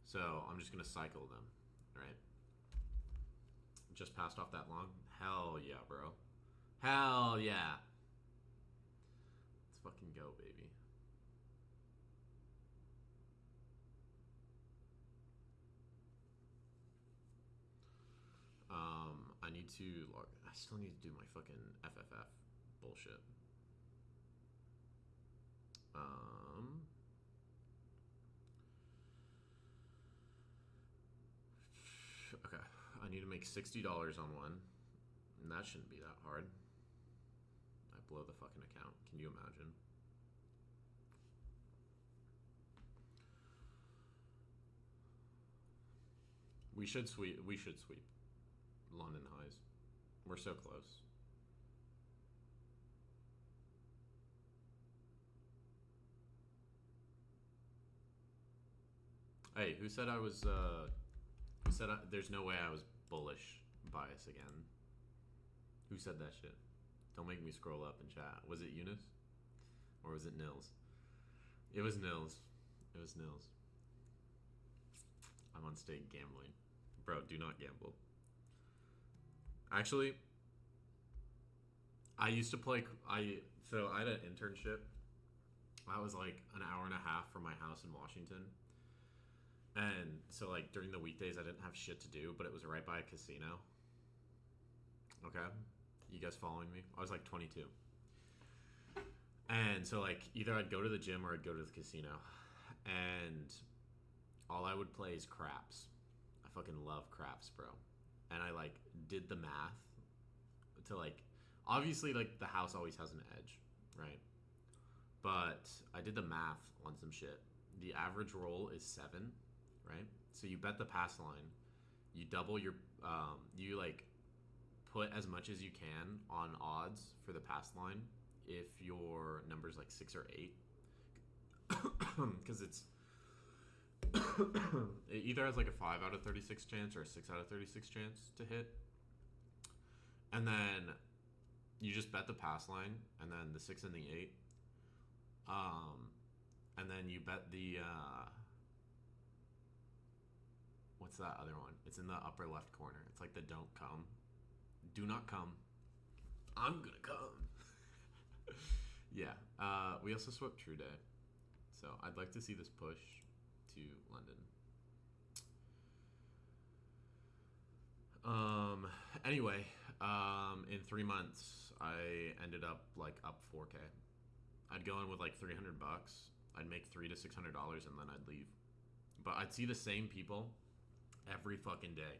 So I'm just gonna cycle them, right? Just passed off that long. Hell yeah, bro. Hell yeah. Let's fucking go, baby. I need to log. I still need to do my fucking FFF bullshit. Okay, I need to make $60 on one, and that shouldn't be that hard. I blow the fucking account. Can you imagine? We should sweep London highs. We're so close. Hey, who said I was? Who said there's no way I was bullish bias again? Who said that shit? Don't make me scroll up and chat. Was it Eunice? Or was it Nils? It was Nils. It was Nils. I'm on stake gambling. Bro, do not gamble. Actually, I used to play. So I had an internship. I was like an hour and a half from my house in Washington. And so like during the weekdays I didn't have shit to do, but it was right by a casino. Okay? You guys following me? I was like 22. And so like either I'd go to the gym or I'd go to the casino. And all I would play is craps. I fucking love craps, bro. And I like did the math to like, obviously like the house always has an edge, right? But I did the math on some shit. The average roll is 7, right? So you bet the pass line, you double your, you like put as much as you can on odds for the pass line if your number's like 6 or 8, because it's it either has like a 5 out of 36 chance or a 6 out of 36 chance to hit. and then you just bet the pass line, and then the 6 and the 8. And then you bet the what's that other one? It's in the upper left corner. It's like the don't come. Do not come. I'm gonna come. Yeah. We also swept True Day. So I'd like to see this push to London. Anyway, in 3 months, I ended up like up 4K. I'd go in with like $300. I'd make $300 to $600, and then I'd leave. But I'd see the same people every fucking day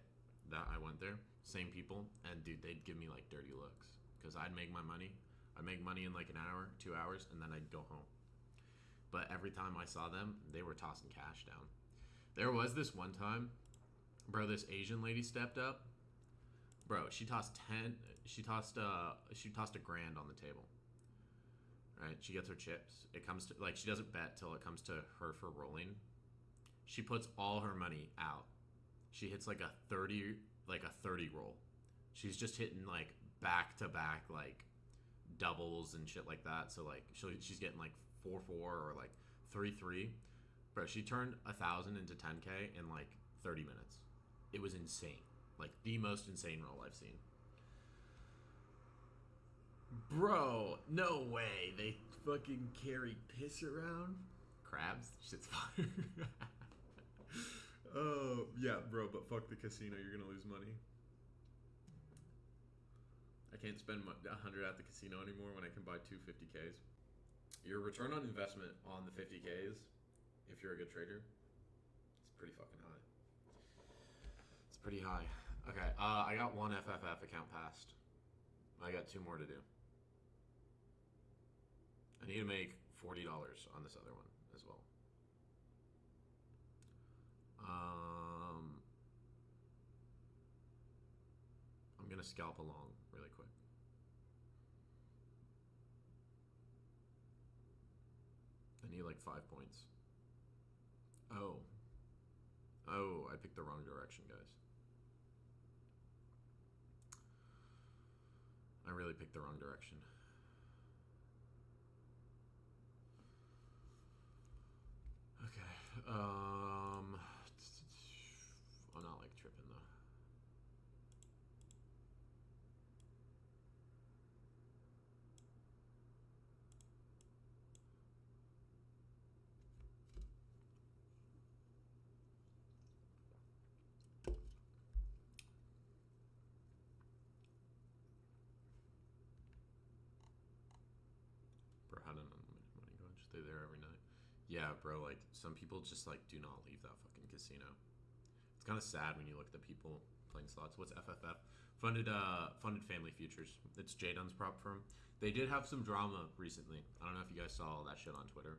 that I went there. Same people, and dude, they'd give me like dirty looks because I'd make my money. I'd make money in like an hour, 2 hours, and then I'd go home. But every time I saw them, they were tossing cash down. There was this one time, bro, this Asian lady stepped up. Bro, she tossed a grand on the table. Right? She gets her chips. It comes to like she doesn't bet till it comes to her for rolling. She puts all her money out. She hits like a 30 roll. She's just hitting like back to back like doubles and shit like that. So like she's getting like 4-4 or like 3-3. Bro, she turned 1,000 into 10K in like 30 minutes. It was insane. Like the most insane roll I've seen. Bro, no way. They fucking carry piss around. Crabs? Shit's fire. Oh, yeah, bro, but fuck the casino. You're gonna lose money. I can't spend 100 at the casino anymore when I can buy 2 50Ks. Your return on investment on the 50Ks, if you're a good trader, it's pretty fucking high. It's pretty high. Okay, I got 1 FFF account passed. I got 2 more to do. I need to make $40 on this other one as well. I'm gonna scalp along really quick. I need like 5 points. Oh, I picked the wrong direction, guys. I really picked the wrong direction. Okay. I'm not like tripping though. Bro, how did unlimited money go? Just stay there every night. Yeah, bro. Like some people just like do not leave that fucking casino. It's kind of sad when you look at the people playing slots. What's FFF? Funded Family Futures. It's J-Dun's prop firm. They did have some drama recently. I don't know if you guys saw all that shit on Twitter.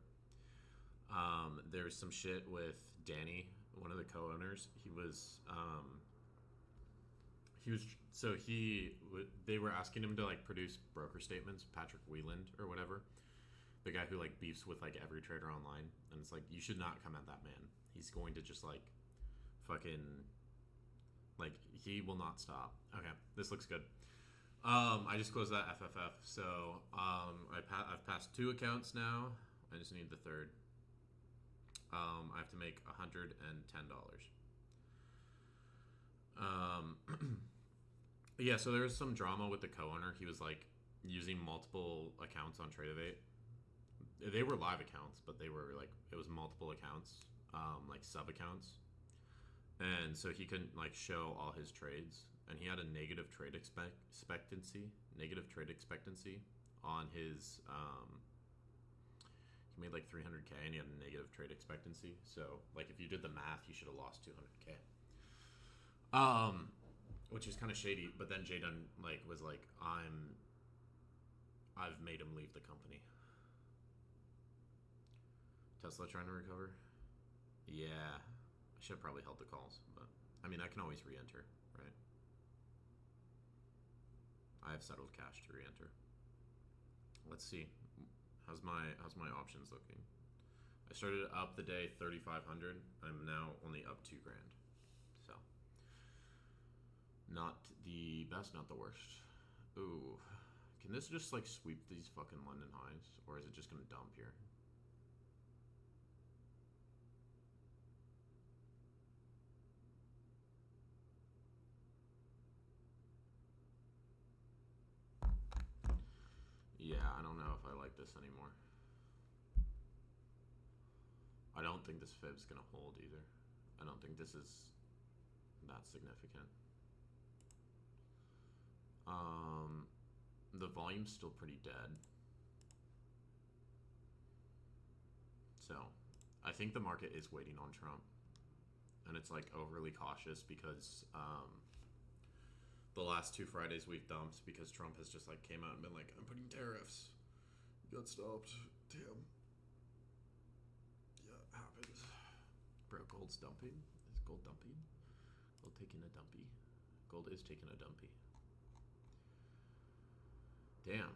There's some shit with Danny, one of the co-owners. They were asking him to like produce broker statements, Patrick Wieland or whatever, the guy who like beefs with like every trader online, and it's like you should not come at that man. He's going to just like fucking like he will not stop. Okay, this looks good. I just closed that FFF, so I've passed 2 accounts now. I just need the third. I have to make $110. Yeah, so there was some drama with the co-owner. He was like using multiple accounts on Trade-Evade. They were live accounts, but they were like it was multiple accounts, like sub accounts, and so he couldn't like show all his trades, and he had a negative trade expectancy on his. He made like 300K, and he had a negative trade expectancy. So like if you did the math, you should have lost 200K. Which is kind of shady. But then J-Dun like was like, I've made him leave the company. Tesla trying to recover? Yeah. I should have probably held the calls, but I mean I can always re-enter, right? I have settled cash to re-enter. Let's see. How's my options looking? I started up the day 3,500. I'm now only up $2,000. So not the best, not the worst. Ooh. Can this just like sweep these fucking London highs? Or is it just gonna dump here? Yeah, I don't know if I like this anymore. I don't think this fib's gonna hold either. I don't think this is that significant. The volume's still pretty dead. So, I think the market is waiting on Trump. And it's like overly cautious because the last 2 Fridays we've dumped because Trump has just like came out and been like, I'm putting tariffs. Got stopped. Damn. Yeah, it happens. Bro, gold's dumping. Is gold dumping? Gold taking a dumpy. Gold is taking a dumpy. Damn,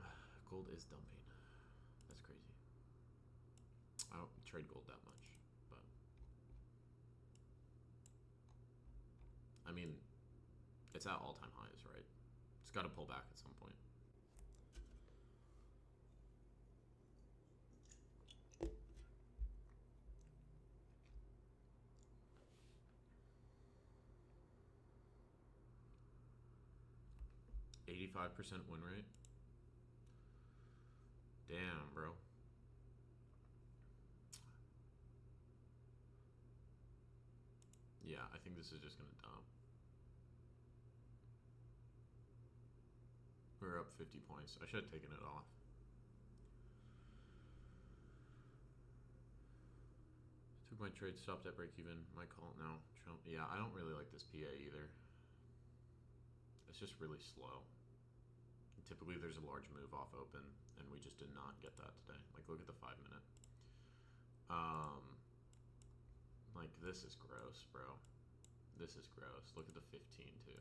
gold is dumping. That's crazy. I don't trade gold that much, but I mean, it's at all-time highs, right? It's got to pull back at some point. %85 win rate. Damn, bro. Yeah, I think this is just gonna dump. We're up 50 points. I should have taken it off. Took my trade, stopped at break even. Might call it now. Trump. Yeah, I don't really like this PA either. It's just really slow. Typically there's a large move off open, and we just did not get that today. Like, look at the 5 minute. Like, this is gross, bro. This is gross. Look at the 15 too.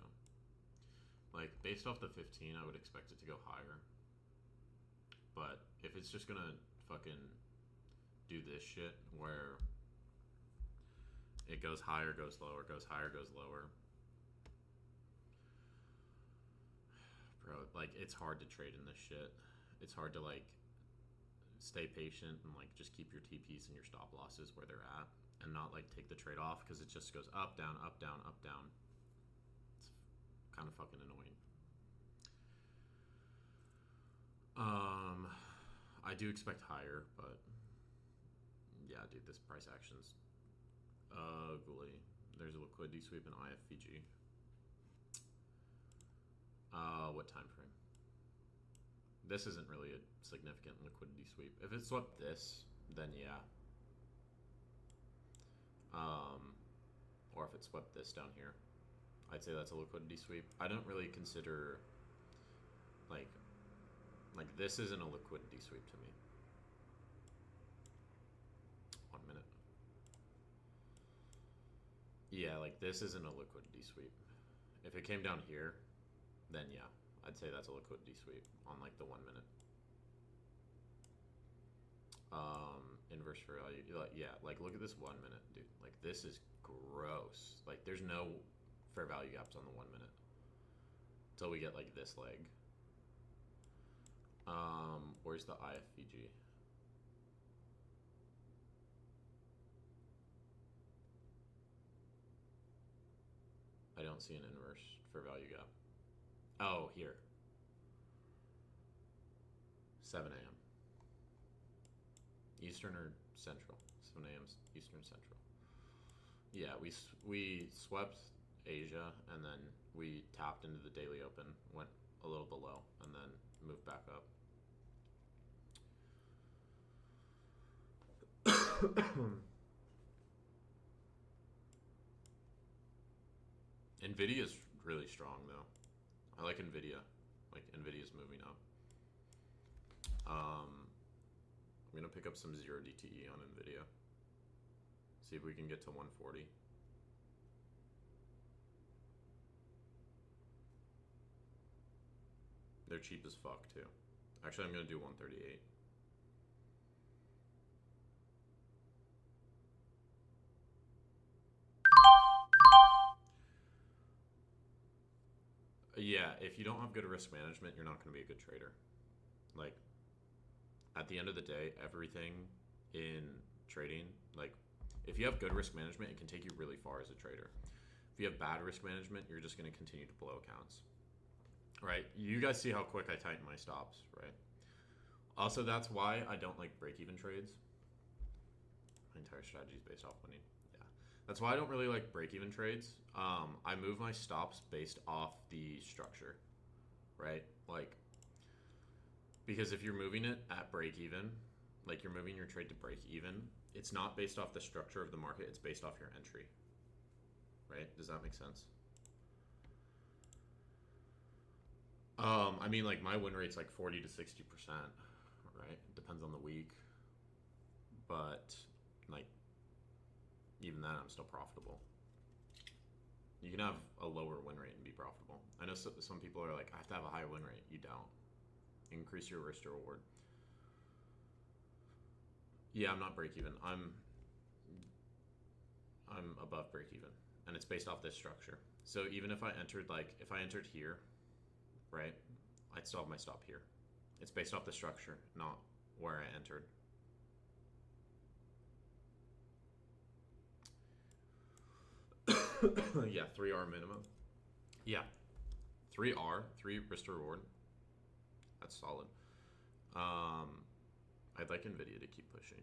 Like, based off the 15, I would expect it to go higher. But if it's just gonna fucking do this shit where it goes higher, goes lower, goes higher, goes lower. Bro, like, it's hard to trade in this shit. It's hard to, like, stay patient and, like, just keep your TPs and your stop losses where they're at and not, like, take the trade off because it just goes up, down, up, down, up, down. It's kind of fucking annoying. I do expect higher, but yeah, dude, this price action's ugly. There's a liquidity sweep in IFVG. What time frame? This isn't really a significant liquidity sweep. If it swept this, then yeah. Or if it swept this down here, I'd say that's a liquidity sweep. I don't really consider like this isn't a liquidity sweep to me. 1 minute. Yeah, like, this isn't a liquidity sweep. If it came down here, then yeah, I'd say that's a liquidity sweep on, like, the 1 minute. Inverse fair value. Yeah, like, look at this 1 minute, dude. Like, this is gross. Like, there's no fair value gaps on the 1 minute until we get, like, this leg. Where's the IFVG? I don't see an inverse fair value gap. Oh, here. 7 a.m. Eastern or Central? 7 a.m. Eastern Central. Yeah, we swept Asia, and then we tapped into the daily open, went a little below, and then moved back up. Nvidia's really strong, though. I like Nvidia. Like, Nvidia's moving up. I'm gonna pick up some 0 DTE on Nvidia. See if we can get to 140. They're cheap as fuck too. Actually, I'm gonna do 138. Yeah, if you don't have good risk management, you're not going to be a good trader. Like, at the end of the day, everything in trading, like, if you have good risk management, it can take you really far as a trader. If you have bad risk management, you're just going to continue to blow accounts. Right? You guys see how quick I tighten my stops, right? Also, that's why I don't like break-even trades. My entire strategy is based off winning. Yeah. That's why I don't really like break-even trades. I move my stops based off the structure, right? Like, because if you're moving it at break-even, like you're moving your trade to break-even, it's not based off the structure of the market. It's based off your entry, right? Does that make sense? I mean, like my win rate's like 40 to 60%, right? Depends on the week, but like even then, I'm still profitable. You can have a lower win rate and be profitable. I know some people are like, I have to have a high win rate. You don't. Increase your risk to reward. Yeah, I'm not break even. I'm above break even, and it's based off this structure. So even if I entered here, right, I'd still have my stop here. It's based off the structure, not where I entered. Yeah, 3R minimum. Yeah, 3R, 3 risk to reward. That's solid. I'd like Nvidia to keep pushing.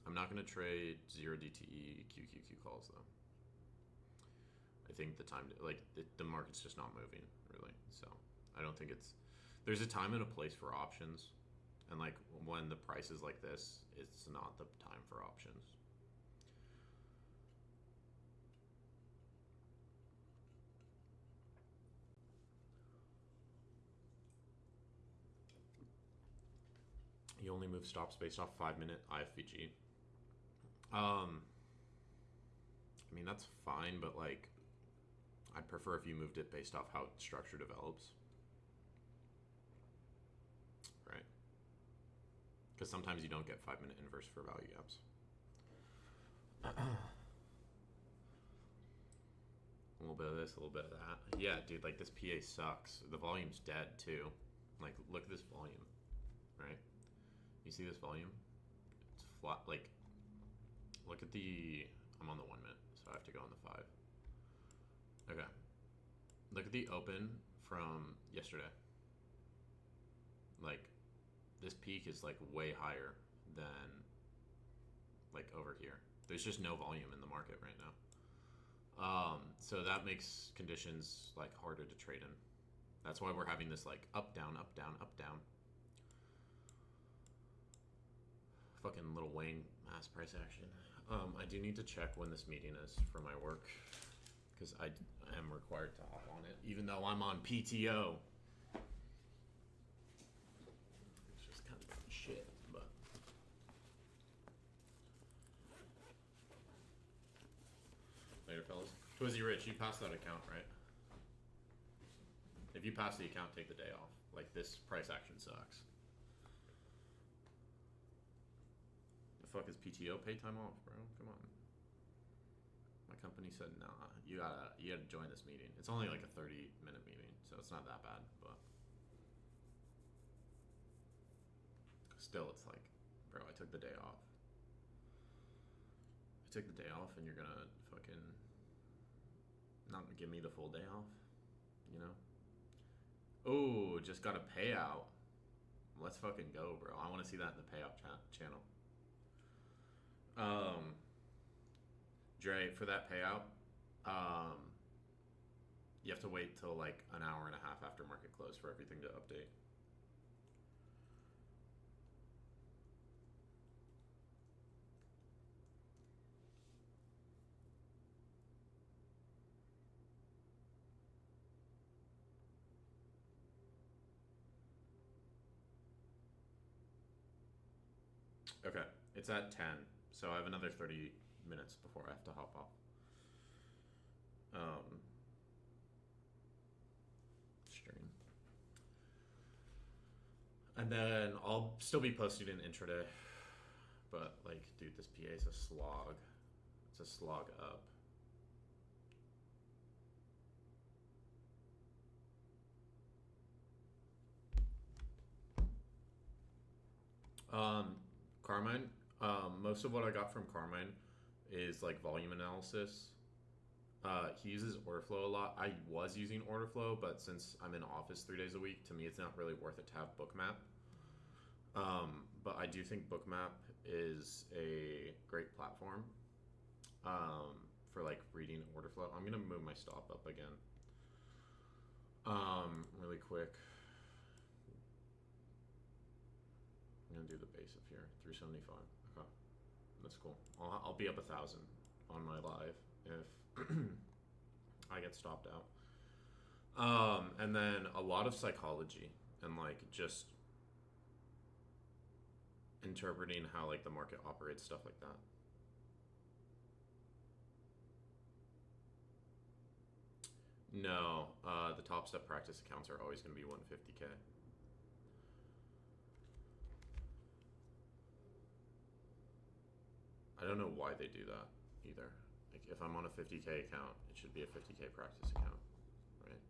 I'm not going to trade 0 DTE QQQ calls though. I think the time the market's just not moving really. So I don't think there's a time and a place for options, and like when the price is like this, it's not the time for options. You only move stops based off 5-minute IFVG. I mean that's fine, but like I'd prefer if you moved it based off how structure develops. Right? Because sometimes you don't get 5-minute inverse for value gaps. A little bit of this, a little bit of that. Yeah, dude, like this PA sucks. The volume's dead too. Like, look at this volume, right? You see this volume? It's flat. Like, look at the. I'm on the 1 minute, so I have to go on the 5. Okay. Look at the open from yesterday. Like, this peak is like way higher than like over here. There's just no volume in the market right now. So that makes conditions like harder to trade in. That's why we're having this like up, down, up, down, up, down. Fucking little Wayne mass price action. I do need to check when this meeting is for my work because I am required to hop on it, even though I'm on PTO. It's just kind of shit, but. Later, fellas. Twizzy Rich, you passed that account, right? If you pass the account, take the day off. Like, this price action sucks. The fuck is PTO pay time off, bro? Come on. My company said, nah, you gotta join this meeting. It's only like a 30-minute meeting, so it's not that bad, but still, it's like, bro, I took the day off. I took the day off, and you're gonna fucking not give me the full day off, you know? Oh, just got a payout. Let's fucking go, bro. I want to see that in the payout channel. Dre, for that payout, you have to wait till like an hour and a half after market close for everything to update. Okay, it's at 10, so I have another 30 minutes before I have to hop off. Stream. And then I'll still be posting in intraday, but like, dude, this PA is a slog. It's a slog up. Carmine, most of what I got from Carmine is like volume analysis. He uses order flow a lot. I was using order flow, but since I'm in office 3 days a week, to me it's not really worth it to have bookmap. But I do think bookmap is a great platform for like reading order flow. I'm gonna move my stop up again really quick. I'm gonna do the base up here, 375. Okay, that's cool. I'll be up 1,000 on my live if I get stopped out. And then a lot of psychology and like just interpreting how like the market operates, stuff like that. No, the top step practice accounts are always going to be 150K. I don't know why they do that either. Like if I'm on a 50K account, it should be a 50K practice account, right?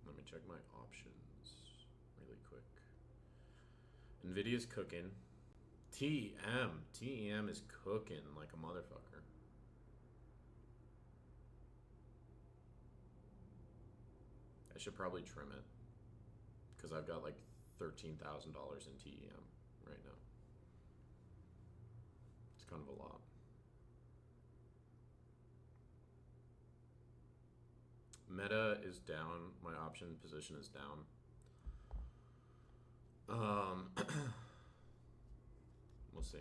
Let me check my options really quick. Nvidia's cooking. TEM is cooking like a motherfucker. I should probably trim it because I've got like $13,000 in TEM right now. It's kind of a lot. Meta is down. My option position is down. We'll see.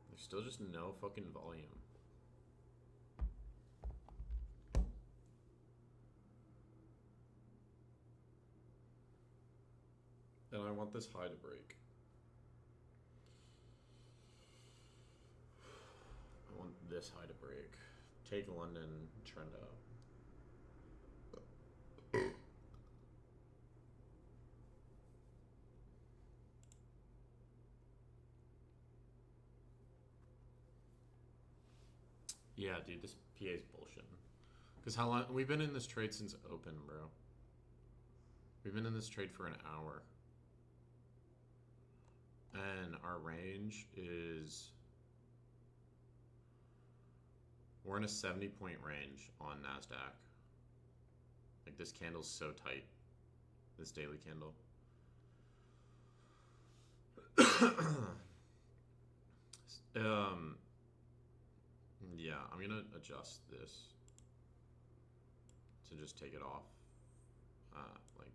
There's still just no fucking volume. And I want this high to break. I want this high to break. Take London, trend up. Yeah, dude, this PA is bullshit. Because how long? We've been in this trade since open, bro. We've been in this trade for an hour. And our range is... We're in a 70-point range on NASDAQ. Like, this candle's so tight. This daily candle. Yeah, I'm gonna adjust this to just take it off, like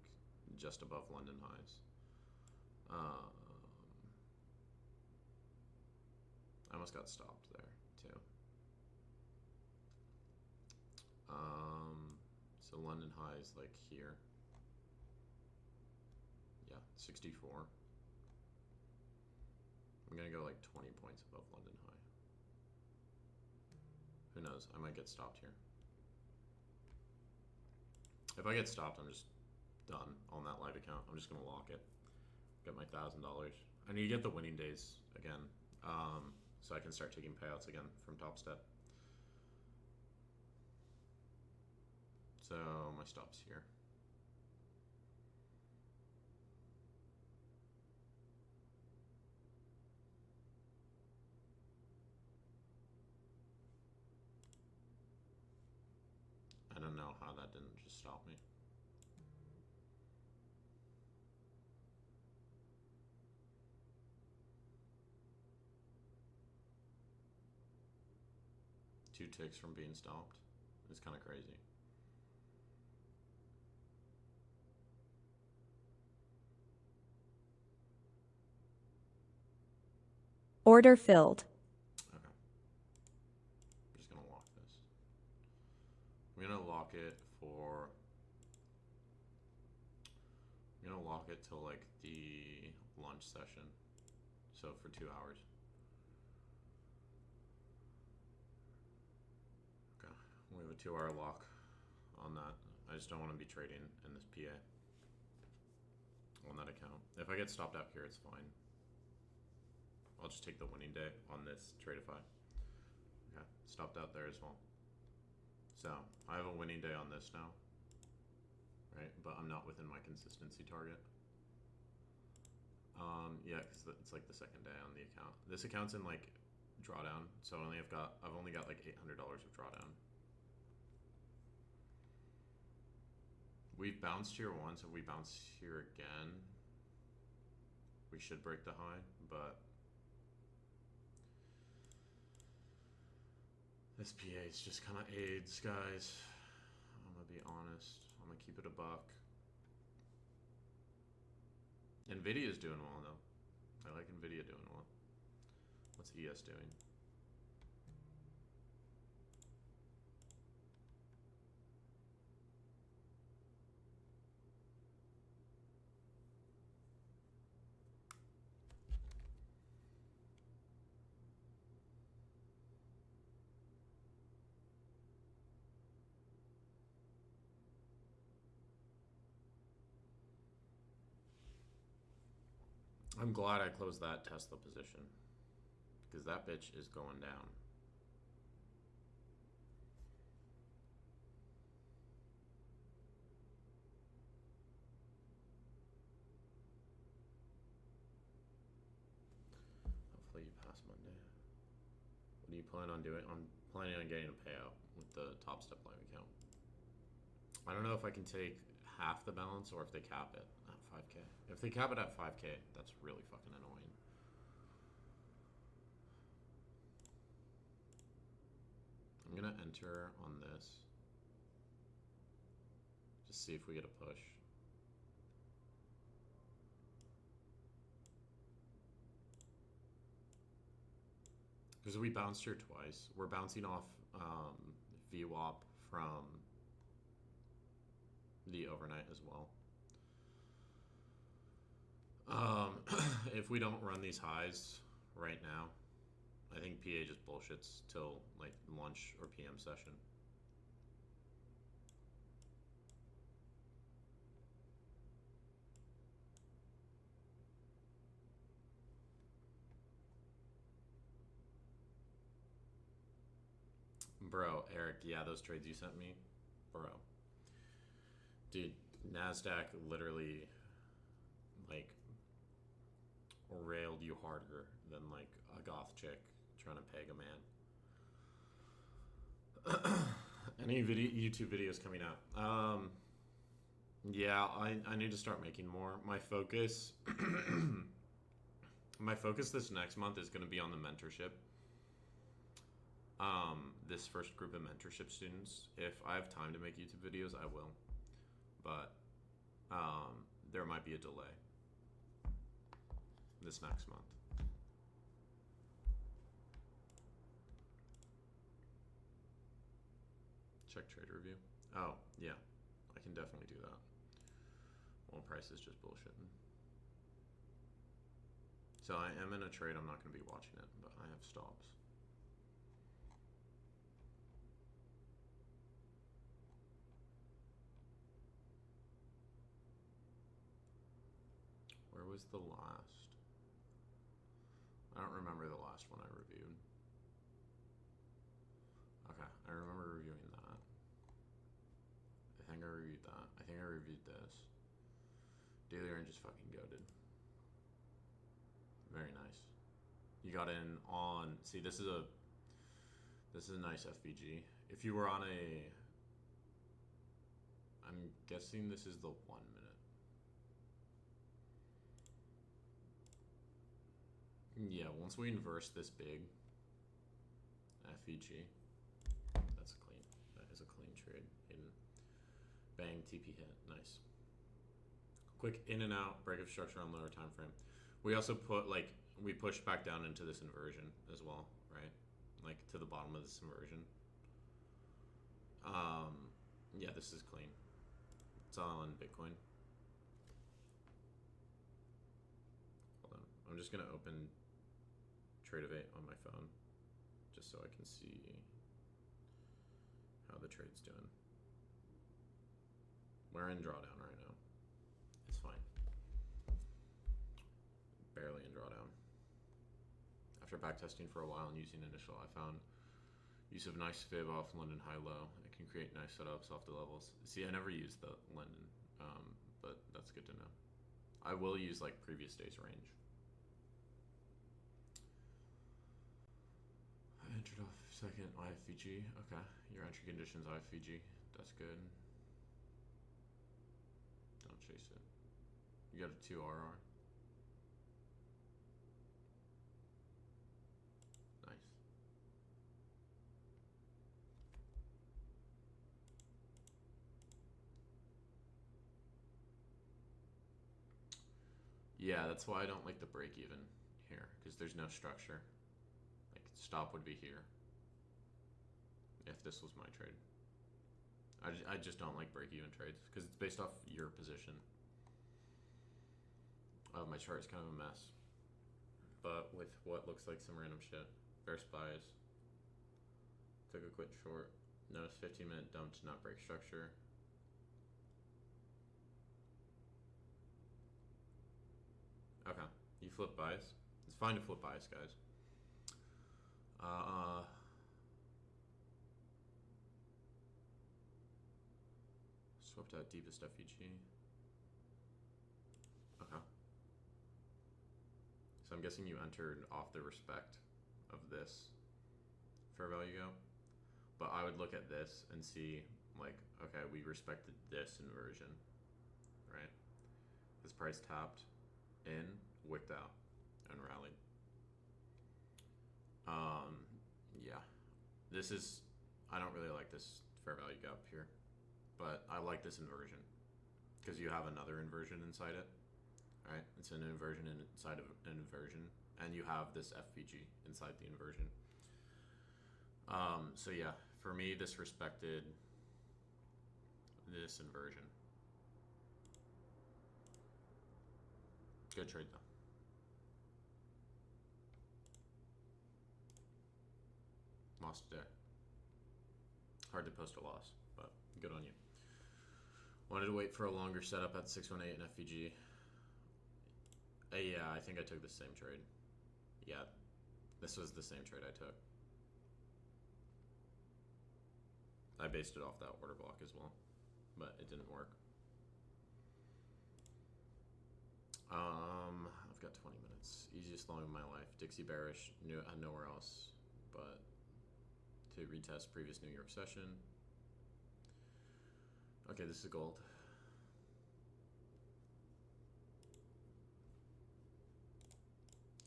just above London highs. I almost got stopped there too. So London highs like here. Yeah, 64. I'm gonna go like 20 points above London high. Who knows? I might get stopped here. If I get stopped, I'm just done on that live account. I'm just gonna lock it. Get my $1,000. I need to get the winning days again, so I can start taking payouts again from Top Step. So my stop's here. I don't know how that didn't just stop me. Two ticks from being stopped. It's kind of crazy.
Order filled.
Okay. I'm just gonna lock this. I'm gonna lock it for... I'm gonna lock it till like the lunch session. So for 2 hours. Okay, I'm gonna have a 2-hour lock on that. I just don't want to be trading in this PA on that account. If I get stopped out here, it's fine. I'll just take the winning day on this Tradeify. Okay, stopped out there as well. So I have a winning day on this now, right? But I'm not within my consistency target. Yeah, because it's like the second day on the account. This account's in like drawdown, so I've only got like $800 of drawdown. We've bounced here once. If we bounce here again, we should break the high, but this PA is just kind of AIDS, guys. I'm gonna be honest. I'm gonna keep it a buck. Nvidia's doing well though. I like Nvidia doing well. What's ES doing? I'm glad I closed that Tesla position, because that bitch is going down. Hopefully you pass Monday. What do you plan on doing? I'm planning on getting a payout with the Top Step Live account. I don't know if I can take half the balance or if they cap it at 5K. If they cap it at 5K, that's really fucking annoying. I'm gonna enter on this. Just see if we get a push. Because we bounced here twice. We're bouncing off VWAP from the overnight as well. If we don't run these highs right now, I think PA just bullshits till like lunch or PM session. Bro, Eric, yeah, those trades you sent me, bro. Dude, NASDAQ literally like railed you harder than like a goth chick trying to peg a man. Any YouTube videos coming out? Yeah, I need to start making more. My focus my focus this next month is going to be on the mentorship. This first group of mentorship students. If I have time to make YouTube videos, I will. But there might be a delay this next month. Check trade review. Oh, yeah. I can definitely do that. Well, price is just bullshitting. So I am in a trade. I'm not going to be watching it, but I have stops. Where was the last? I don't remember the last one I reviewed. Okay, I remember reviewing that. I think I reviewed that. I think I reviewed this. Daily range is fucking goated. Very nice. You got in on. See, this is a nice FVG. If you were on a, I'm guessing this is the 1 minute. Yeah, once we inverse this big FVG, that's clean. That is a clean trade. In bang, TP hit, nice. Quick in and out, break of structure on lower time frame. We also put we pushed back down into this inversion as well, right? Like to the bottom of this inversion. Yeah, this is clean. It's all on Bitcoin. Hold on, I'm just gonna open Trade of 8 on my phone, just so I can see how the trade's doing. We're in drawdown right now. It's fine. Barely in drawdown. After backtesting for a while and using initial, I found use of nice fib off London high-low. It can create nice setups off the levels. See, I never used the London, but that's good to know. I will use like previous day's range. I entered off second IFVG. Okay, your entry conditions IFVG. That's good. Don't chase it. You got a 2 RR. Nice. Yeah, that's why I don't like the break even here, because there's no structure. Like, stop would be here if this was my trade. I just don't like break even trades because it's based off your position. My chart is kind of a mess, but with what looks like some random shit. Bearish bias. Took a quick short. Notice 15-minute dump to not break structure. Okay, you flip bias. It's fine to flip bias, guys. Swept out deepest FEG. Okay. So I'm guessing you entered off the respect of this fair value go. But I would look at this and see, like, okay, we respected this inversion, right? This price tapped in, wicked out, and rallied. Yeah. This is, I don't really like this fair value gap here, but I like this inversion because you have another inversion inside it, right? It's an inversion inside of an inversion, and you have this FVG inside the inversion. So yeah, for me, this respected this inversion. Good trade though. Lost today. Hard to post a loss, but good on you. Wanted to wait for a longer setup at 618 and FVG. Yeah, I think I took the same trade. Yeah, this was the same trade I took. I based it off that order block as well, but it didn't work. I've got 20 minutes. Easiest long of my life. Dixie bearish, nowhere else but to retest previous New York session. Okay, this is gold.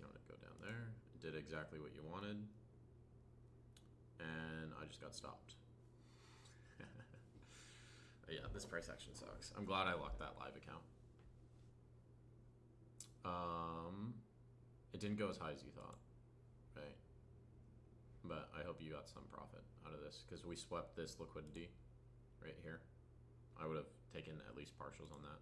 You want to go down there. Did exactly what you wanted. And I just got stopped. Yeah, this price action sucks. I'm glad I locked that live account. It didn't go as high as you thought, right? But I hope you got some profit out of this because we swept this liquidity right here. I would have taken at least partials on that.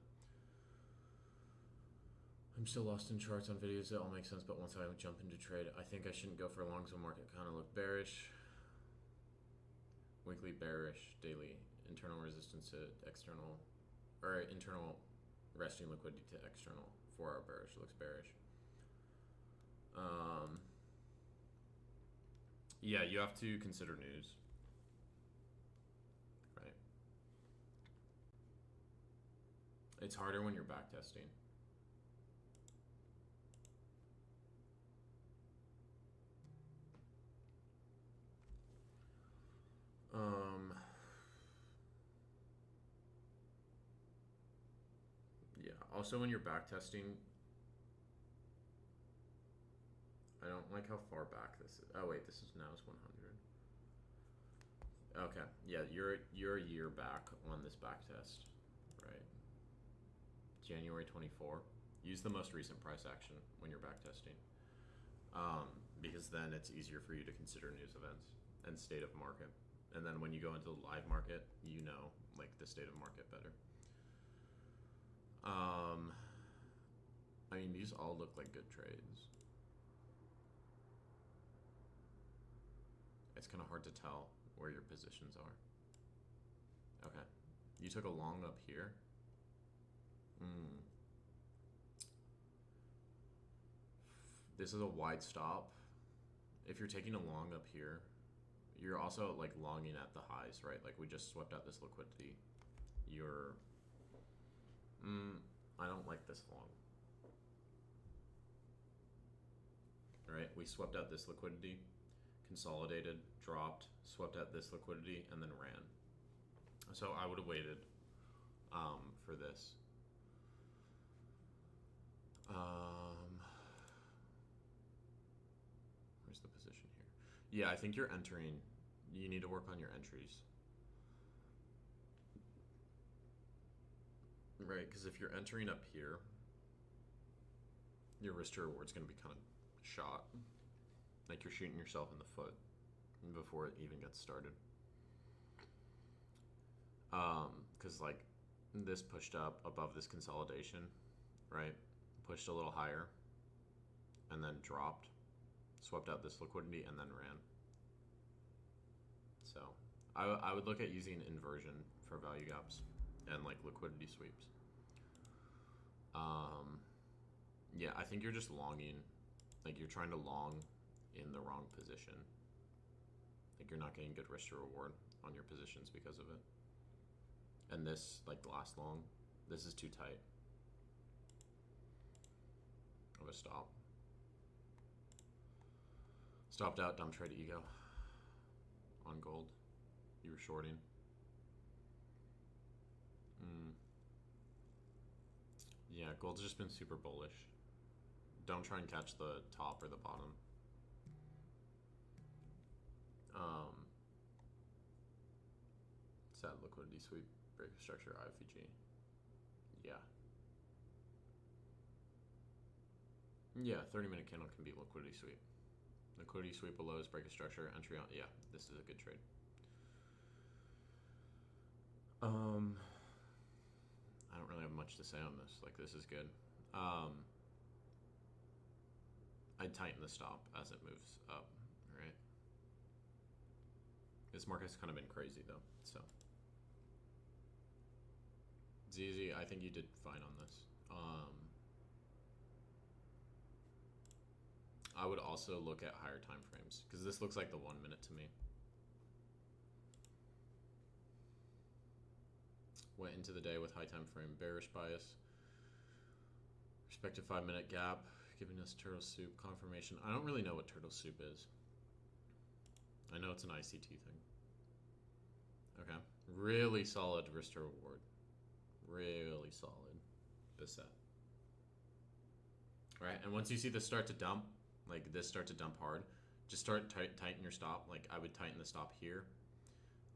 I'm still lost in charts on videos that all make sense, but once I jump into trade, I think I shouldn't go for longs when market kind of look bearish. Weekly bearish, daily internal resistance to external, or internal resting liquidity to external. 4-hour bearish looks bearish. Yeah, you have to consider news, right? It's harder when you're backtesting. Yeah, also when you're backtesting, I don't like how far back this is. Oh wait, this is now is 100. Okay, yeah, you're a year back on this backtest, right? January 24. Use the most recent price action when you're backtesting, because then it's easier for you to consider news events and state of market. And then when you go into the live market, you know, like the state of market better. I mean, these all look like good trades. It's kind of hard to tell where your positions are. Okay. You took a long up here. Hmm. This is a wide stop. If you're taking a long up here, you're also like longing at the highs, right? Like we just swept out this liquidity. You're, I don't like this long. Right? We swept out this liquidity, consolidated, dropped, swept out this liquidity, and then ran. So I would have waited for this. Where's the position here? Yeah, I think you're entering. You need to work on your entries. Right, because if you're entering up here, your risk to reward is going to be kind of shot. Like you're shooting yourself in the foot before it even gets started. Because like this pushed up above this consolidation, right? Pushed a little higher and then dropped, swept out this liquidity and then ran. So I would look at using inversion for value gaps and like liquidity sweeps. Yeah, I think you're just longing, like you're trying to long in the wrong position. Like you're not getting good risk to reward on your positions because of it. And this, like last long, this is too tight of a stop. Stopped out, dump trade ego on gold. You were shorting. Yeah, gold's just been super bullish. Don't try and catch the top or the bottom. Sad liquidity sweep, break of structure, IFVG. Yeah. Yeah, 30-minute candle can be liquidity sweep. Liquidity sweep below is break of structure, entry on. Yeah, this is a good trade. I don't really have much to say on this. Like, this is good. I'd tighten the stop as it moves up, right? This market's kind of been crazy, though, so. ZZ, I think you did fine on this. I would also look at higher time frames, because this looks like the 1 minute to me. Went into the day with high time frame bearish bias. Respective 5-minute gap, giving us turtle soup confirmation. I don't really know what turtle soup is. I know it's an ICT thing. Okay. Really solid risk to reward. Really solid. Beset. Alright, and once you see this start to dump, like this start to dump hard, just start tighten your stop. Like I would tighten the stop here,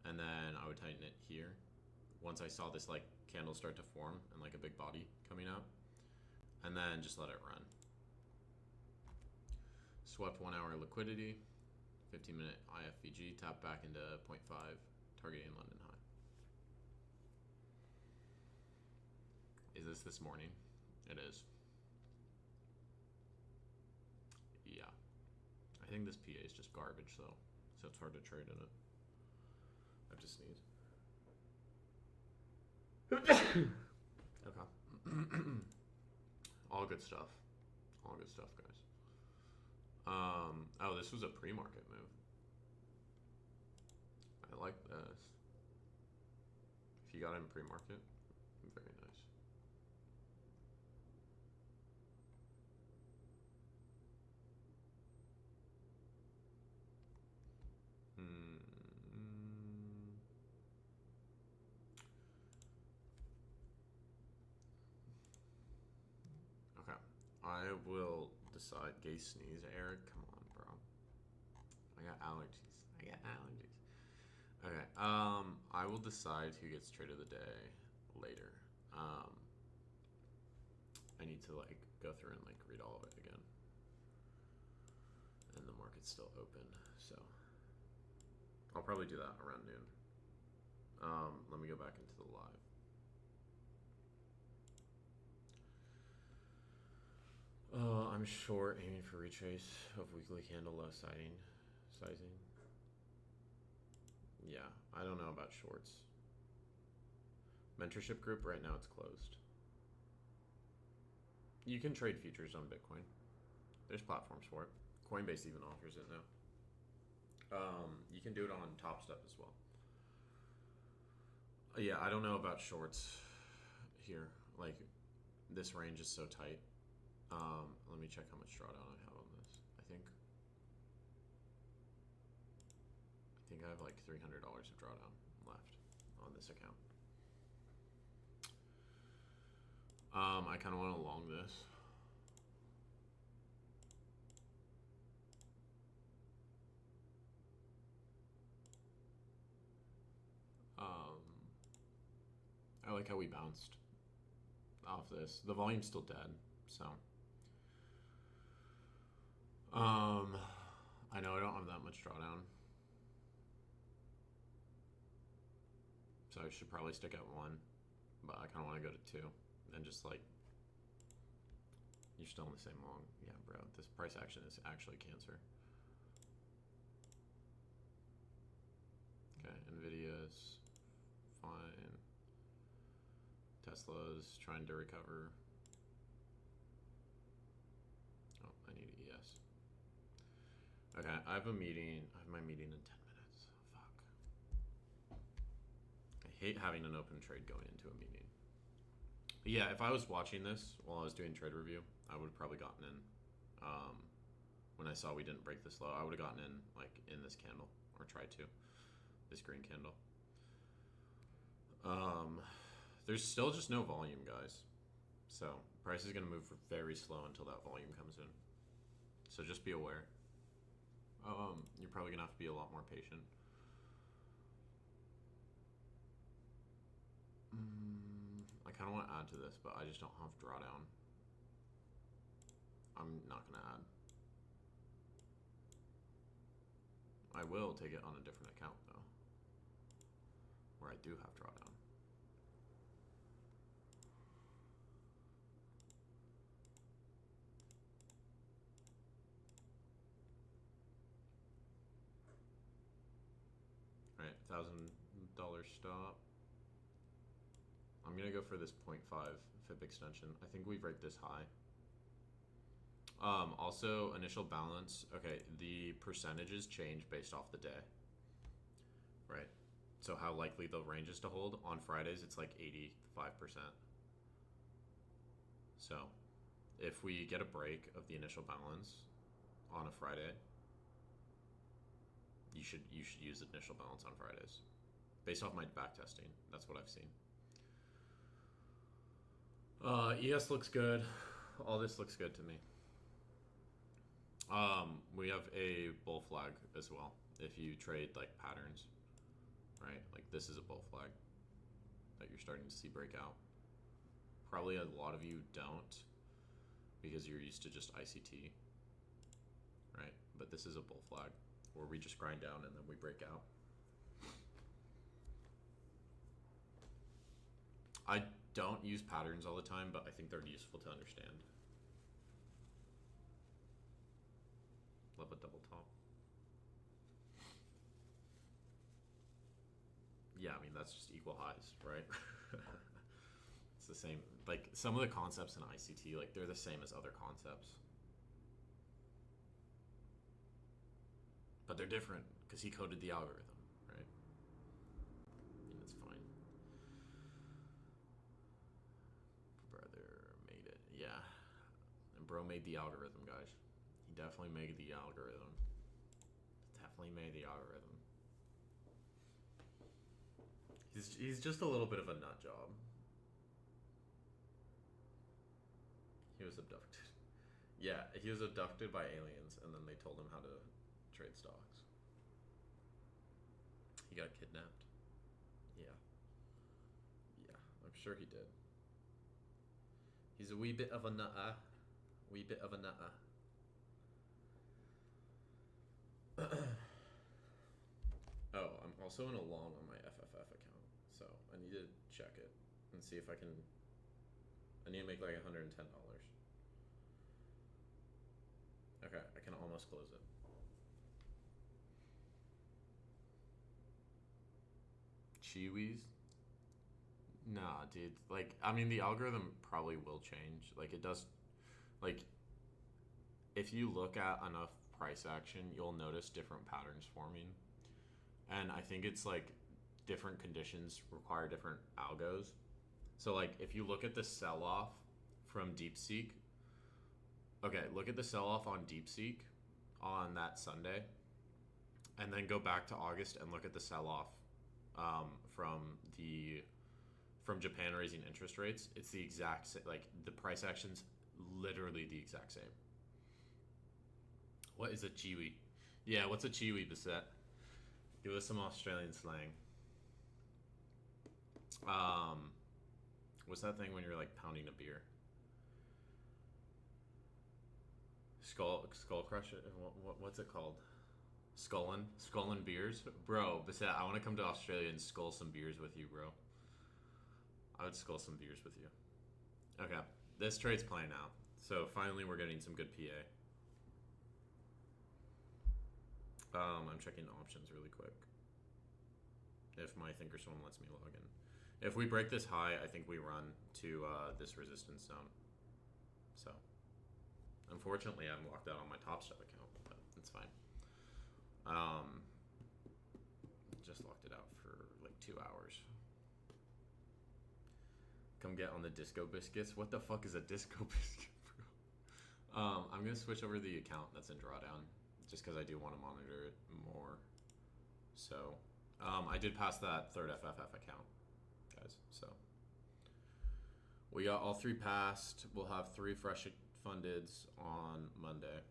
and then I would tighten it here. Once I saw this like candle start to form and like a big body coming out, and then just let it run. Swept 1 hour liquidity, 15-minute IFVG, tap back into 0.5, targeting London high. Is this morning? It is. Yeah. I think this PA is just garbage though, so it's hard to trade in it. I have to sneeze. Okay. All good stuff. All good stuff, guys. Oh, this was a pre-market move. I like this. If you got in pre-market, very nice. Okay. I will decide. Gay sneeze, Eric. Come on, bro. I got allergies. Okay. I will decide who gets trade of the day later. I need to like go through and like read all of it again. And the market's still open, so I'll probably do that around noon. Let me go back into the live. I'm short, aiming for retrace of weekly candle low sizing. Yeah, I don't know about shorts. Mentorship group, right now it's closed. You can trade futures on Bitcoin. There's platforms for it. Coinbase even offers it now. You can do it on Top Step as well. Yeah, I don't know about shorts here. Like, this range is so tight. Let me check how much drawdown I have on this. I think I have like $300 of drawdown left on this account. I kind of want to long this. I like how we bounced off this. The volume's still dead, so. I know I don't have that much drawdown. So I should probably stick at 1, but I kind of want to go to 2 and just like, you're still in the same long. Yeah, bro, this price action is actually cancer. Okay, Nvidia's fine. Tesla's trying to recover. Oh, I need ES. Okay, I have a meeting. I have my meeting in 10 minutes. Fuck. I hate having an open trade going into a meeting. But yeah, if I was watching this while I was doing trade review, I would have probably gotten in. When I saw we didn't break this low, I would have gotten in like in this candle, or tried to. This green candle. There's still just no volume, guys. So price is going to move very slow until that volume comes in. So just be aware. You're probably going to have to be a lot more patient. I kind of want to add to this, but I just don't have drawdown. I'm not going to add. I will take it on a different account, though, where I do have drawdown. All right, $1,000 stop. I'm gonna go for this 0.5 fib extension. I think we break this high. Also, initial balance. Okay, the percentages change based off the day, right? So how likely the range is to hold. On Fridays, it's like 85%. So if we get a break of the initial balance on a Friday, you should use initial balance on Fridays. Based off my back testing, that's what I've seen. ES looks good. All this looks good to me. We have a bull flag as well. If you trade like patterns, right? Like this is a bull flag that you're starting to see break out. Probably a lot of you don't because you're used to just ICT, right? But this is a bull flag where we just grind down and then we break out. I don't use patterns all the time, but I think they're useful to understand. Love a double top. Yeah, I mean, that's just equal highs, right? It's the same. Like, some of the concepts in ICT, like, they're the same as other concepts. But they're different, because he coded the algorithm, right? And it's fine. Brother made it. Yeah. And bro made the algorithm, guys. He definitely made the algorithm. Definitely made the algorithm. He's just a little bit of a nut job. He was abducted. Yeah, he was abducted by aliens, and then they told him how to trade stocks. He got kidnapped. Yeah. Yeah, I'm sure he did. He's a wee bit of a nutter. Wee bit of a nutter. Oh, I'm also in a long on my FFF account, so I need to check it and see if I can. I need to make like $110. Okay, I can almost close it. Chiwis? Nah, dude. Like, I mean, the algorithm probably will change. Like, it does. Like, if you look at enough price action, you'll notice different patterns forming. And I think it's like different conditions require different algos. So, like, if you look at the sell off from DeepSeek, okay, look at the sell off on DeepSeek on that Sunday, and then go back to August and look at the sell off from Japan raising interest rates. It's the exact same. Like, the price action's literally the exact same. What is a chiwi? Yeah, what's a chiwi, Bissett? Give us some Australian slang. What's that thing when you're like pounding a beer? Skull crusher. What's it called? Skullin beers, bro. Bissett, I want to come to Australia and skull some beers with you, bro. I would skull some beers with you. Okay, this trade's playing out. So finally, we're getting some good PA. I'm checking options really quick. If my Thinkorswim lets me log in. If we break this high, I think we run to this resistance zone. So, unfortunately, I'm locked out on my Top Step account, but it's fine. Just locked it out for like 2 hours. Come get on the disco biscuits. What the fuck is a disco biscuit, bro? I'm gonna switch over the account that's in drawdown, just because I do want to monitor it more. So, I did pass that third FFF account, guys. So, we got all 3 passed. We'll have 3 fresh fundeds on Monday.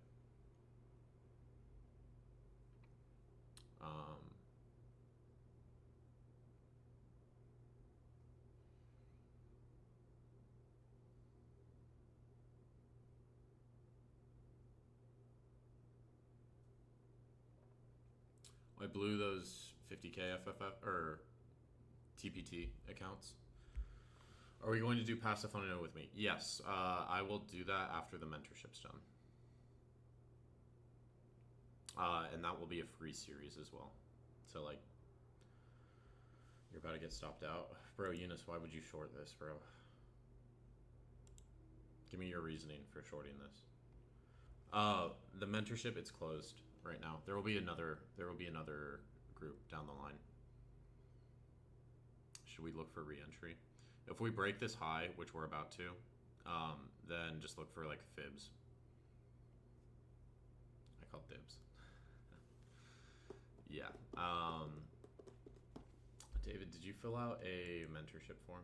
I blew those 50K FFF or TPT accounts. Are we going to do passive funding with me? Yes, I will do that after the mentorship's done. And that will be a free series as well. So, like, you're about to get stopped out. Bro, Eunice, why would you short this, bro? Give me your reasoning for shorting this. The mentorship, it's closed right now. There will be another group down the line. Should we look for re-entry? If we break this high, which we're about to, then just look for like fibs. I call dibs. Yeah. David, did you fill out a mentorship form?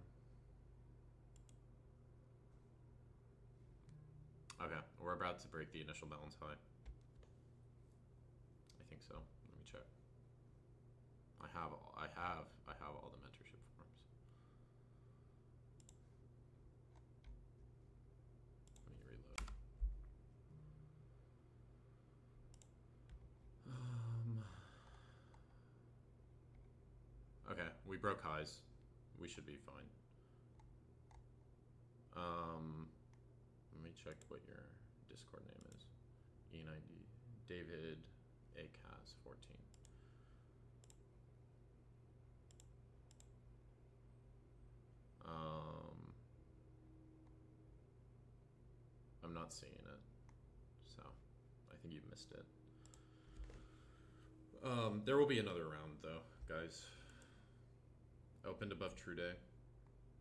Okay, we're about to break the initial balance high. I think so. Let me check. I have all the mentorship forms. Let me reload. Okay, we broke highs. We should be fine. Let me check what your Discord name is. E90 David Acas 14. I'm not seeing it, so I think you missed it. There will be another round though, guys. Opened above true day.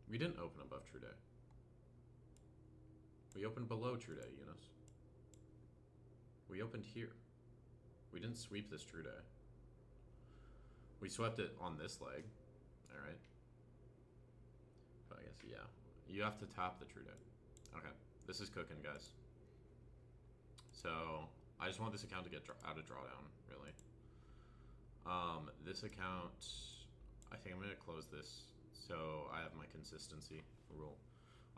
We didn't open above true day. We opened below true day, Eunice. We opened here. We didn't sweep this true day. We swept it on this leg. Alright. But I guess, yeah. You have to tap the true day. Okay. This is cooking, guys. So, I just want this account to get out of drawdown, really. This account, I think I'm going to close this so I have my consistency rule.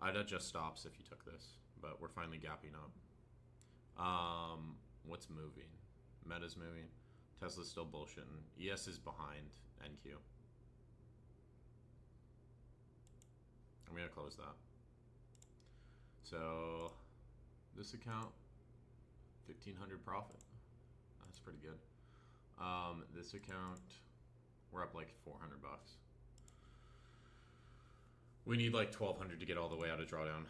I'd adjust stops if you took this, but we're finally gapping up. What's moving? Meta's moving. Tesla's still bullshitting. ES is behind NQ. I'm going to close that. So, this account, 1,500 profit. That's pretty good. This account, we're up like 400 bucks. We need like 1200 to get all the way out of drawdown.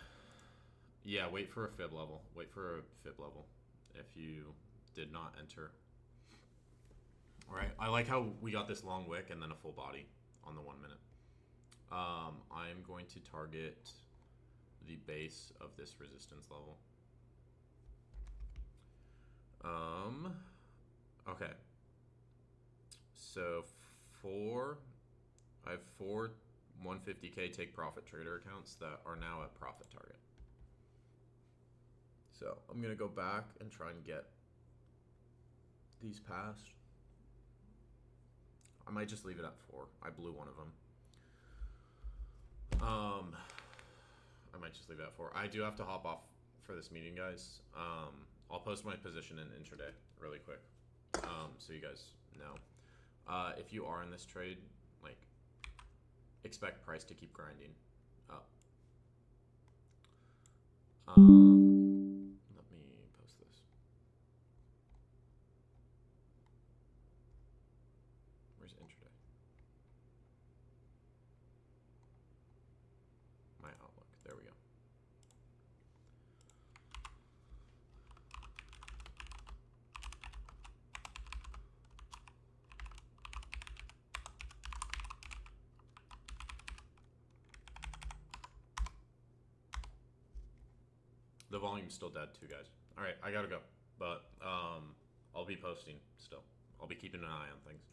Yeah, wait for a fib level. Wait for a fib level if you did not enter. All right, I like how we got this long wick and then a full body on the 1 minute. I'm going to target the base of this resistance level. Okay. So I have four 150k take profit trader accounts that are now at profit target. So I'm gonna go back and try and get these passed. I might just leave it at 4. I blew one of them. I might just leave it at 4. I do have to hop off for this meeting, guys. I'll post my position in intraday really quick, so you guys know. If you are in this trade, like, expect price to keep grinding up. Let me post this. Where's intraday? My outlook. There we go. The volume's still dead too, guys. All right, I gotta go, but I'll be posting still. I'll be keeping an eye on things.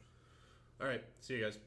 All right, see you guys.